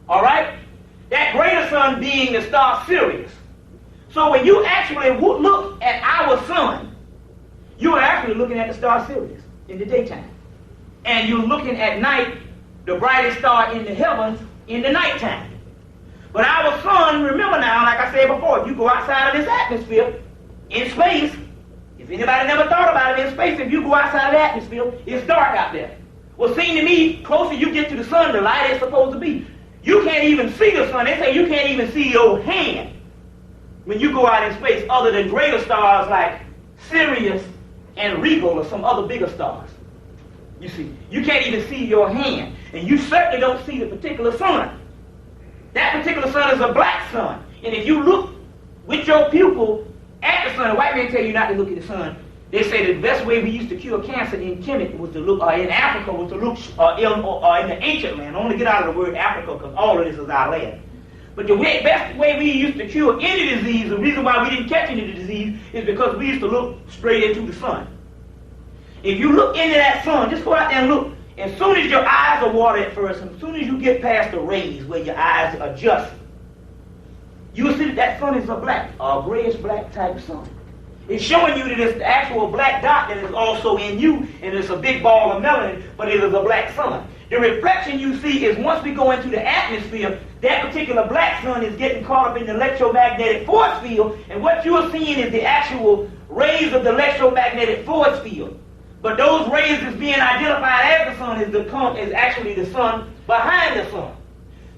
All right? That greater sun being the star Sirius. So when you actually look at our sun, you are actually looking at the star Sirius in the daytime. And you're looking at night, the brightest star in the heavens in the nighttime. But our sun, remember now, like I said before, if you go outside of this atmosphere, in space, if anybody never thought about it, in space, if you go outside of the atmosphere, it's dark out there. Well, seem to me, closer you get to the sun, the light is supposed to be. You can't even see the sun. They say you can't even see your hand when you go out in space, other than greater stars like Sirius and Regal or some other bigger stars. You see, you can't even see your hand. And you certainly don't see the particular sun. That particular sun is a black sun. And if you look with your pupil at the sun, the white men tell you not to look at the sun. They say the best way we used to cure cancer in Kemet was to look, in Africa, was to look in the ancient land. I only get out of the word Africa because all of this is our land. But the best way we used to cure any disease, the reason why we didn't catch any disease, is because we used to look straight into the sun. If you look into that sun, just go out there and look. As soon as your eyes are watered at first, and as soon as you get past the rays where your eyes adjust, you'll see that that sun is a black, a grayish black type sun. It's showing you that it's the actual black dot that is also in you, and it's a big ball of melanin, but it is a black sun. The reflection you see is once we go into the atmosphere, that particular black sun is getting caught up in the electromagnetic force field, and what you're seeing is the actual rays of the electromagnetic force field. But those rays that's being identified as the sun is actually the sun behind the sun.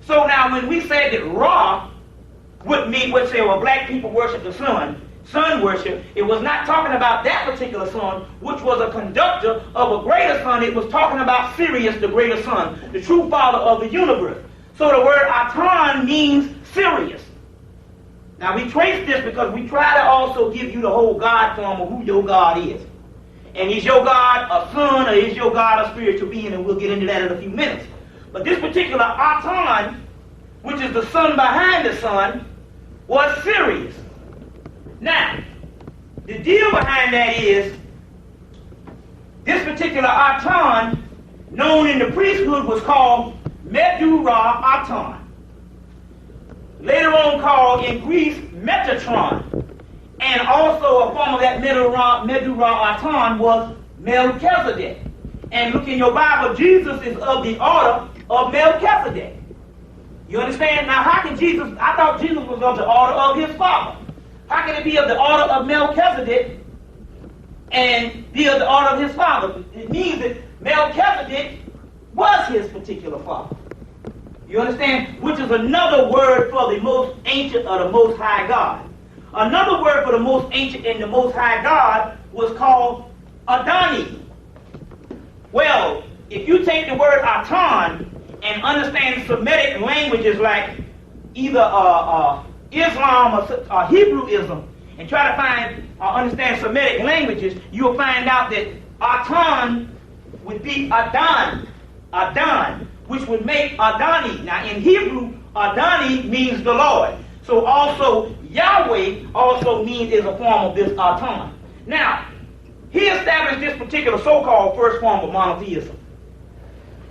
So now when we say that Ra would mean, let's say, well, black people worship the sun worship, it was not talking about that particular sun, which was a conductor of a greater sun. It was talking about Sirius, the greater sun, the true father of the universe. So the word Aten means Sirius. Now we trace this because we try to also give you the whole God form of who your God is. And is your God a son, or is your God a spiritual being? And we'll get into that in a few minutes. But this particular Aten, which is the sun behind the sun, was Sirius. Now, the deal behind that is, this particular Aten, known in the priesthood, was called Medu-Ra-Aten. Later on called in Greece Metatron. And also a form of that Medu-Ra-Aten was Melchizedek. and look in your Bible, Jesus is of the order of Melchizedek. You understand? Now, how can Jesus, I thought Jesus was of the order of his father. How can it be of the order of Melchizedek and be of the order of his father? It means that Melchizedek was his particular father. You understand? Which is another word for the most ancient or the most high God. Another word for the most ancient and the most high God was called Adoni. Well, if you take the word Aton and understand Semitic languages like either Islam or Hebrewism, and try to find or understand Semitic languages, you'll find out that Aton would be Adon, which would make Adoni. Now in Hebrew, Adoni means the Lord. So also Yahweh also means is a form of this Aton. Now, he established this particular so-called first form of monotheism.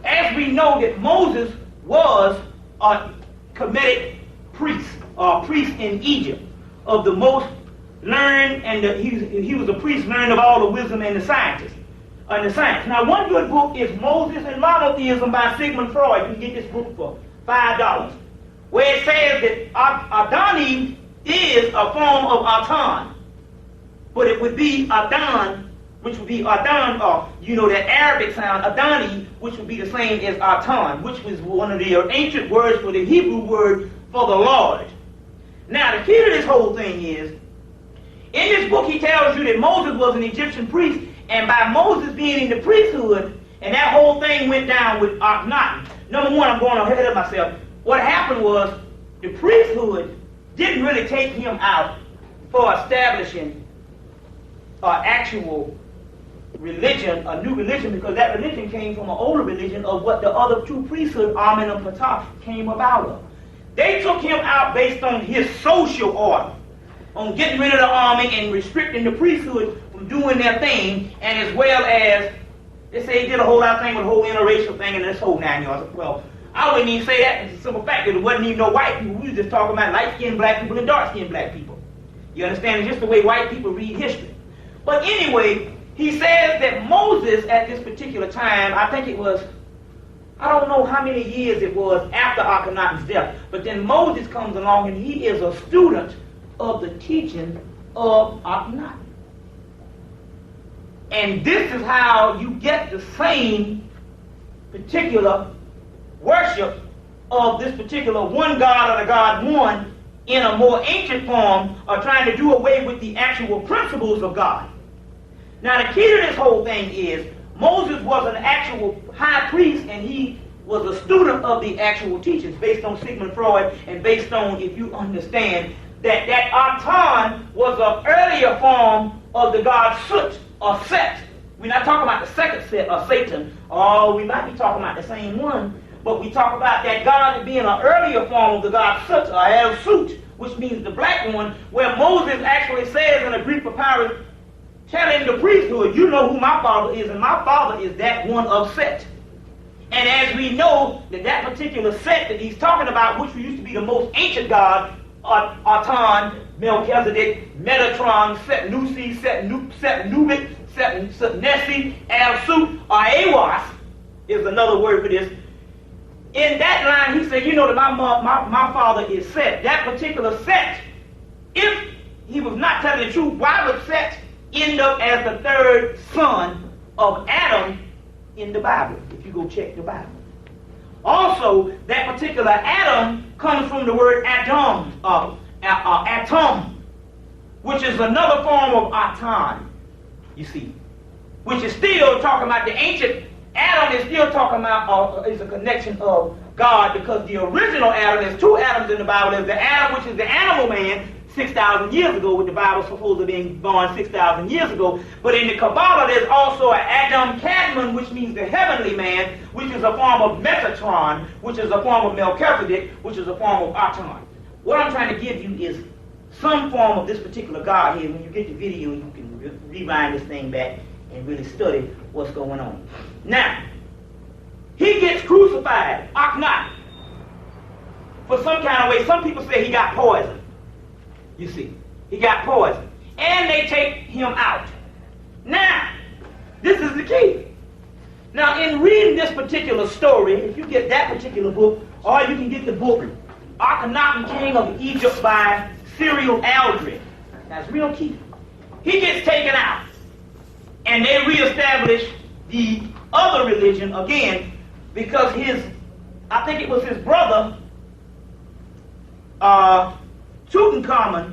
As we know that Moses was a Kemetic priest, or priest in Egypt, of the most learned, and he was a priest learned of all the wisdom and the science. Now, one good book is Moses and Monotheism by Sigmund Freud. You can get this book for $5, where it says that Adoni is a form of Aton, but it would be Adon, which would be Adon, or that Arabic sound, Adoni, which would be the same as Aton, which was one of the ancient words for the Hebrew word for the Lord. Now, the key to this whole thing is, in this book he tells you that Moses was an Egyptian priest, and by Moses being in the priesthood, and that whole thing went down with Akhenaten. Number one, I'm going ahead of myself. What happened was, the priesthood didn't really take him out for establishing an actual religion, a new religion, because that religion came from an older religion of what the other two priesthood, Amen and Ptah, came about of. They took him out based on his social order, on getting rid of the army and restricting the priesthood from doing their thing, and as well as, they say he did a whole lot of thing with the whole interracial thing and this whole 9 yards. Well, I wouldn't even say that. It's a simple fact that there wasn't even no white people. We were just talking about light-skinned black people and dark-skinned black people. You understand? It's just the way white people read history. But anyway, he says that Moses at this particular time, I think it was, I don't know how many years it was after Akhenaten's death, but then Moses comes along and he is a student of the teaching of Akhenaten. And this is how you get the same particular worship of this particular one God or the God one in a more ancient form, or trying to do away with the actual principles of God. Now, the key to this whole thing is Moses was an actual high priest, and he was a student of the actual teachings based on Sigmund Freud, and based on, if you understand, that Aton was an earlier form of the god Sut or Set. We're not talking about the second Set or Satan, or we might be talking about the same one, but we talk about that God being an earlier form of the god Sut or El Sut, which means the black one, where Moses actually says in a Greek papyrus, telling the priesthood, you know who my father is, and my father is that one of Set. And as we know that that particular Set that he's talking about, which used to be the most ancient god, Aton, Melchizedek, Metatron, Set Nusi, Set Nubit, Set Nessi, El Sut, or Awash is another word for this. In that line, he said, you know that my father is Set. That particular Set, if he was not telling the truth, why would Set end up as the third son of Adam in the Bible, if you go check the Bible? Also, that particular Adam comes from the word Adam, atom, which is another form of Aton, you see, which is still talking about the ancient Adam, is still talking about is a connection of God, because the original Adam, there's two Adams in the Bible. There's the Adam, which is the animal man, 6,000 years ago, with the Bible supposed to be born 6,000 years ago. But in the Kabbalah, there's also an Adam Kadmon, which means the heavenly man, which is a form of Metatron, which is a form of Melchizedek, which is a form of Aton. What I'm trying to give you is some form of this particular God here. When you get the video, you can rewind this thing back and really study what's going on. Now, he gets crucified, Akhenaten, for some kind of way. Some people say he got poisoned. You see, he got poisoned. And they take him out. Now, this is the key. Now, in reading this particular story, if you get that particular book, or you can get the book Akhenaten, King of Egypt by SiriusTimesMedia. That's real key. He gets taken out, and they reestablish the other religion again, because I think it was his brother, Tutankhamun,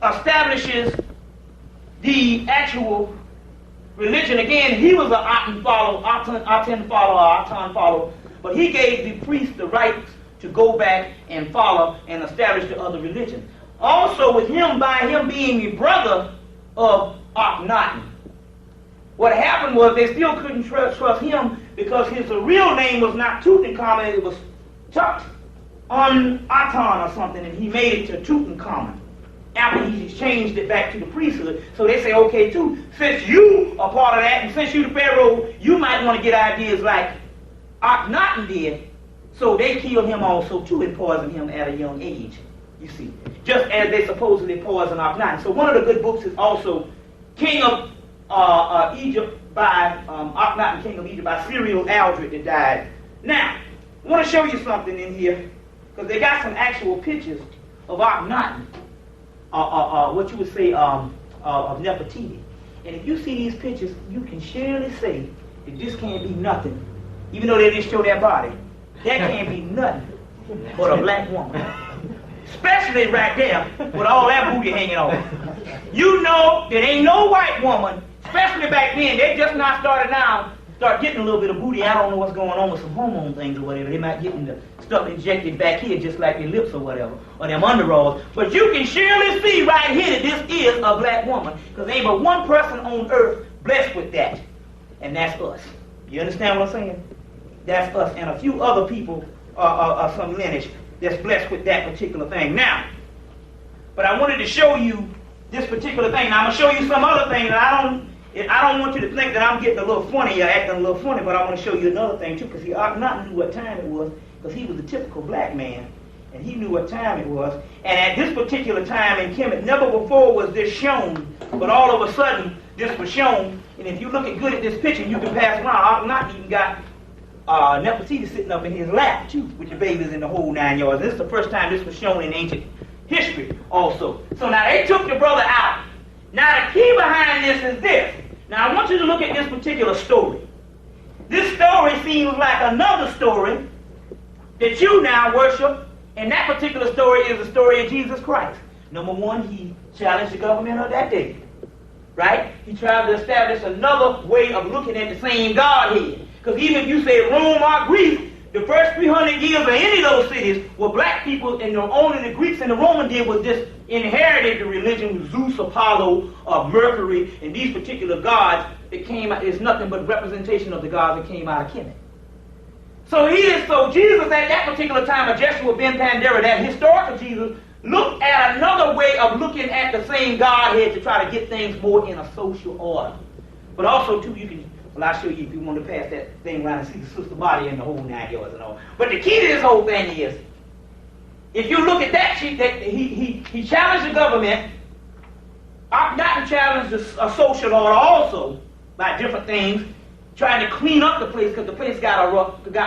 establishes the actual religion. Again, he was an Aten follower, but he gave the priest the right to go back and follow and establish the other religion. Also, with him, by him being the brother of Akhenaten, what happened was they still couldn't trust him, because his real name was not Tutankhamun, it was Tut-on-Aton or something, and he made it to Tutankhamun after he changed it back to the priesthood. So they say, okay, too, since you are part of that, and since you the Pharaoh, you might want to get ideas like Akhenaten did. So they killed him also too and poisoned him at a young age, you see, just as they supposedly poisoned Akhenaten. So one of the good books is also King of Egypt by Akhenaten, King of Egypt by SiriusTimesMedia that died. Now, I want to show you something in here, because they got some actual pictures of Akhenaten, what you would say of Nefertiti. And if you see these pictures, you can surely say that this can't be nothing, even though they didn't show their body. That can't be nothing but a black woman. Especially right there with all that booty hanging off. You know that ain't no white woman, especially back then, they just not start getting a little bit of booty. I don't know what's going on with some hormone things or whatever. They might get the stuff injected back here just like their lips or whatever, or them underalls. But you can surely see right here that this is a black woman, because there ain't but one person on earth blessed with that, and that's us. You understand what I'm saying? That's us and a few other people of some lineage that's blessed with that particular thing. Now, but I wanted to show you this particular thing. Now I'm going to show you some other thing that I don't want you to think that I'm getting a little funny or acting a little funny, but I want to show you another thing too, because he Akhenaten knew what time it was, because he was a typical black man, and he knew what time it was. And at this particular time in Kemet, never before was this shown, but all of a sudden this was shown. And if you look good at this picture, you can pass around. Akhenaten even got Nefertiti sitting up in his lap too, with the babies in the whole 9 yards. This is the first time this was shown in ancient history also. So now they took the brother out. Now the key behind this is this. Now I want you to look at this particular story. This story seems like another story that you now worship, and that particular story is the story of Jesus Christ. Number one, he challenged the government of that day, right? He tried to establish another way of looking at the same Godhead. Because even if you say Rome or Greece, the first 300 years of any of those cities were black people, and only the Greeks and the Romans did was just inherited the religion with Zeus, Apollo, Mercury, and these particular gods that came out. It's nothing but representation of the gods that came out of Kemet. So Jesus at that particular time of Jeshua ben Pandera, that historical Jesus, looked at another way of looking at the same Godhead to try to get things more in a social order. But also too, I'll show you if you want to pass that thing around and see the sister body and the whole 9 yards and all. But the key to this whole thing is, if you look at that sheet, that he challenged the government. Akhenaten challenged a social order also by different things, trying to clean up the place because the place got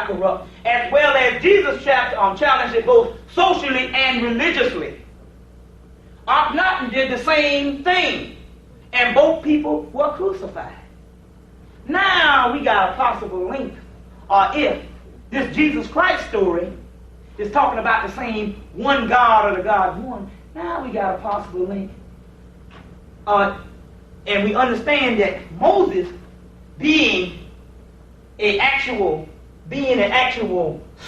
corrupt, as well as Jesus challenged it both socially and religiously. Akhenaten did the same thing, and both people were crucified. Now we got a possible link, or if this Jesus Christ story is talking about the same one God or the God one, now we got a possible link. And we understand that Moses being an actual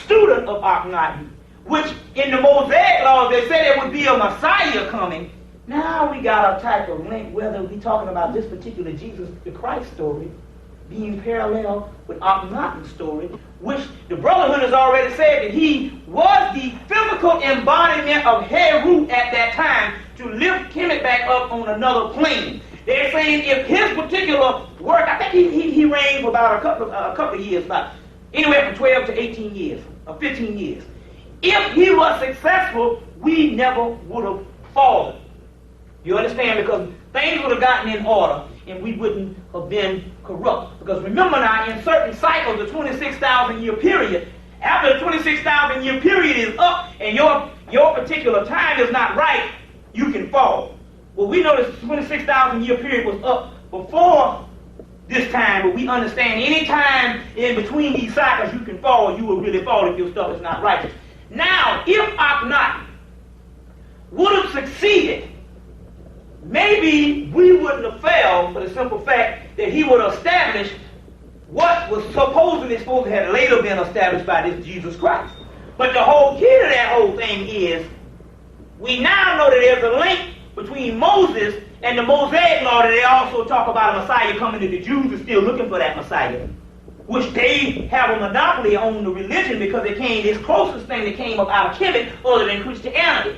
student of Akhenaten, which in the Mosaic laws they said there would be a Messiah coming. Now we got a type of link, whether we're talking about this particular Jesus the Christ story being parallel with Akhenaten's story, which the Brotherhood has already said that he was the physical embodiment of Heru at that time to lift Kemet back up on another plane. They're saying if his particular work, I think he reigned for about a couple of years, about anywhere from 12 to 18 years, or 15 years. If he was successful, we never would have fallen. You understand? Because things would have gotten in order. and we wouldn't have been corrupt. Because remember now, in certain cycles, the 26,000 year period, after the 26,000 year period is up and your particular time is not right, you can fall. Well, we know this 26,000 year period was up before this time, but we understand any time in between these cycles you can fall, you will really fall if your stuff is not righteous. Now, if Akhenaten would have succeeded, maybe we wouldn't have failed for the simple fact that he would have established what was supposed to have later been established by this Jesus Christ. But the whole key to that whole thing is, we now know that there's a link between Moses and the Mosaic law, that they also talk about a Messiah coming, that the Jews are still looking for that Messiah, which they have a monopoly on the religion because it came, this closest thing that came up out of Hemmitt other than Christianity.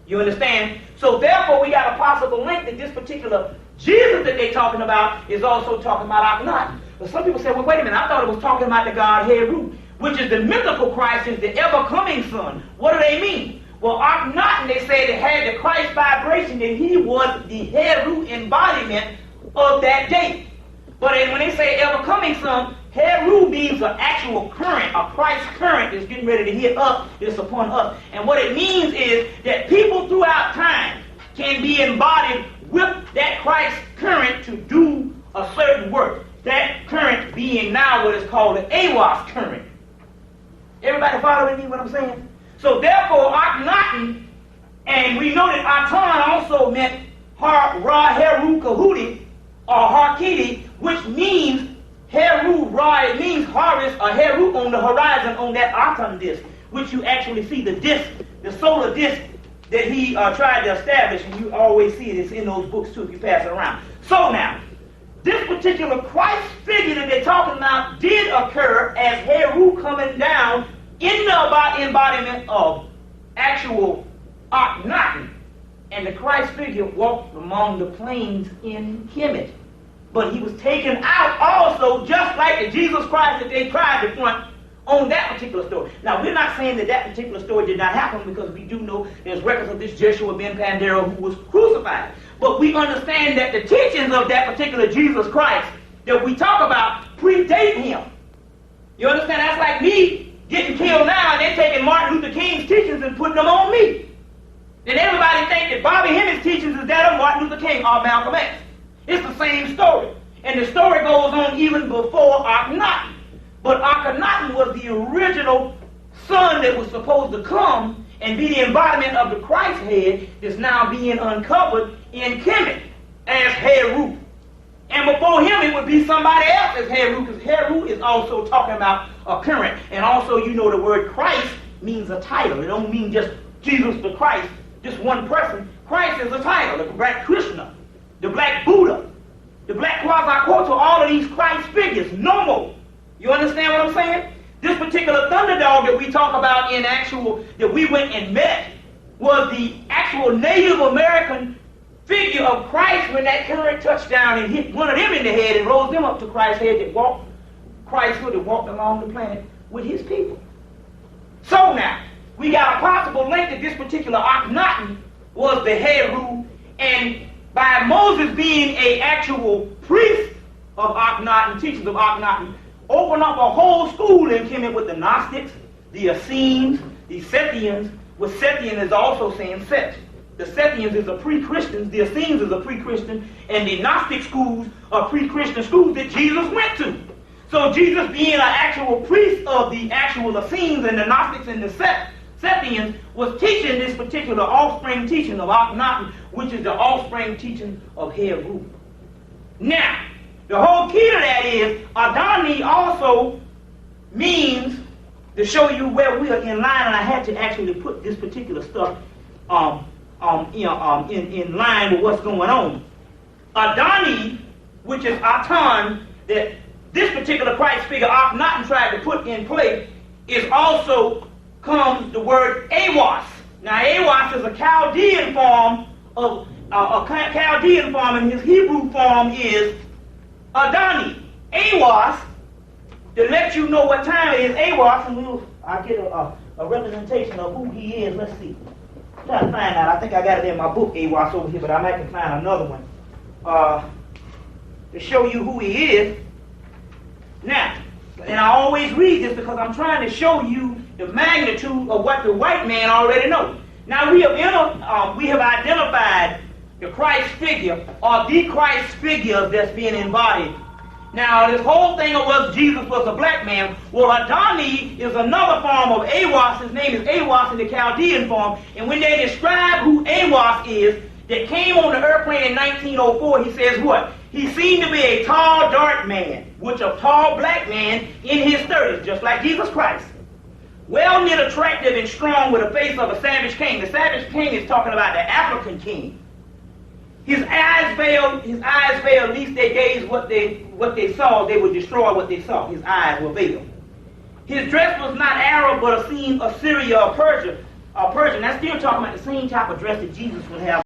You understand? So therefore we got a possible link that this particular Jesus that they're talking about is also talking about Akhenaten. But some people say, well, wait a minute, I thought it was talking about the God Heru, which is the mythical Christ, is the ever-coming Son. What do they mean? Well, Akhenaten, they said, it had the Christ vibration, that he was the Heru embodiment of that day. But when they say ever-coming Son, Heru means an actual current, a Christ current that's getting ready to hit us, that's upon us. And what it means is that people throughout time can be embodied with that Christ current to do a certain work. That current being now what is called the Awash Current. Everybody following me what I'm saying? So therefore, Akhenaten, and we know that Atan also meant Ra-Heru Kahudi, or Harkidi, which means Heru, Ra, it means harvest, or Heru on the horizon on that Atan disk, which you actually see the disk, the solar disk that he tried to establish, and you always see it. It's in those books too if you pass it around. So now, this particular Christ figure that they're talking about did occur as Heru coming down in the embodiment of actual Akhenaten. And the Christ figure walked among the plains in Hemmitt. But he was taken out also, just like the Jesus Christ that they tried to front on that particular story. Now, we're not saying that that particular story did not happen, because we do know there's records of this Joshua ben Pandera who was crucified. But we understand that the teachings of that particular Jesus Christ that we talk about predate him. You understand? That's like me getting killed now and they're taking Martin Luther King's teachings and putting them on me. Then everybody think that Bobby Hemmitt's teachings is that of Martin Luther King or Malcolm X. It's the same story. And the story goes on even before Akhenaten. But Akhenaten was the original son that was supposed to come and be the embodiment of the Christ head that's now being uncovered in Kemet as Heru. And before him it would be somebody else as Heru, because Heru is also talking about a current. And also, you know, the word Christ means a title. It don't mean just Jesus the Christ, just one person. Christ is a title. The black Krishna, the black Buddha, the black Quetzalcoatl, all of these Christ figures, no more. You understand what I'm saying? This particular thunderdog that we talk about in actual, that we went and met, was the actual Native American figure of Christ when that current touched down and hit one of them in the head and rose them up to Christ's head, that walked, Christ would have walked along the planet with his people. So now, we got a possible link that this particular Akhenaten was the Heru, and by Moses being an actual priest of Akhenaten, teachers of Akhenaten, open up a whole school in Kemet with the Gnostics, the Essenes, the Sethians, with Sethian is also saying Set. The Sethians is a pre-Christian, the Essenes is a pre-Christian, and the Gnostic schools are pre-Christian schools that Jesus went to. So Jesus being an actual priest of the actual Essenes and the Gnostics and the Sethians was teaching this particular offspring teaching of Akhenaten, which is the offspring teaching of Heru. Now, the whole key to that is, Adani also means, to show you where we are in line, and I had to actually put this particular stuff in line with what's going on. Adani, which is Atan, that this particular Christ figure Akhenaten tried to put in place, is also comes the word Awash. Now, Awash is a Chaldean form of Chaldean form, and his Hebrew form is Adani. Awash, to let you know what time it is, Awash, and I'll get a representation of who he is. Let's see. I'm trying to find out. I think I got it in my book, Awash, over here, but I might can find another one. to show you who he is. Now, and I always read this because I'm trying to show you the magnitude of what the white man already knows. Now we have identified the Christ figure, or the Christ figure that's being embodied. Now this whole thing was Jesus was a black man. Well, Adoni is another form of Awash. His name is Awash in the Chaldean form. And when they describe who Awash is, that came on the airplane in 1904, he says what? He seemed to be a tall, dark man, which a tall black man in his 30s, just like Jesus Christ. Well-knit, attractive, and strong with the face of a savage king. The savage king is talking about the African king. His eyes veiled, at least they gazed what they saw, they would destroy what they saw. His eyes were veiled. His dress was not Arab, but a scene of Syria or Persia. That's still talking about the same type of dress that Jesus would have.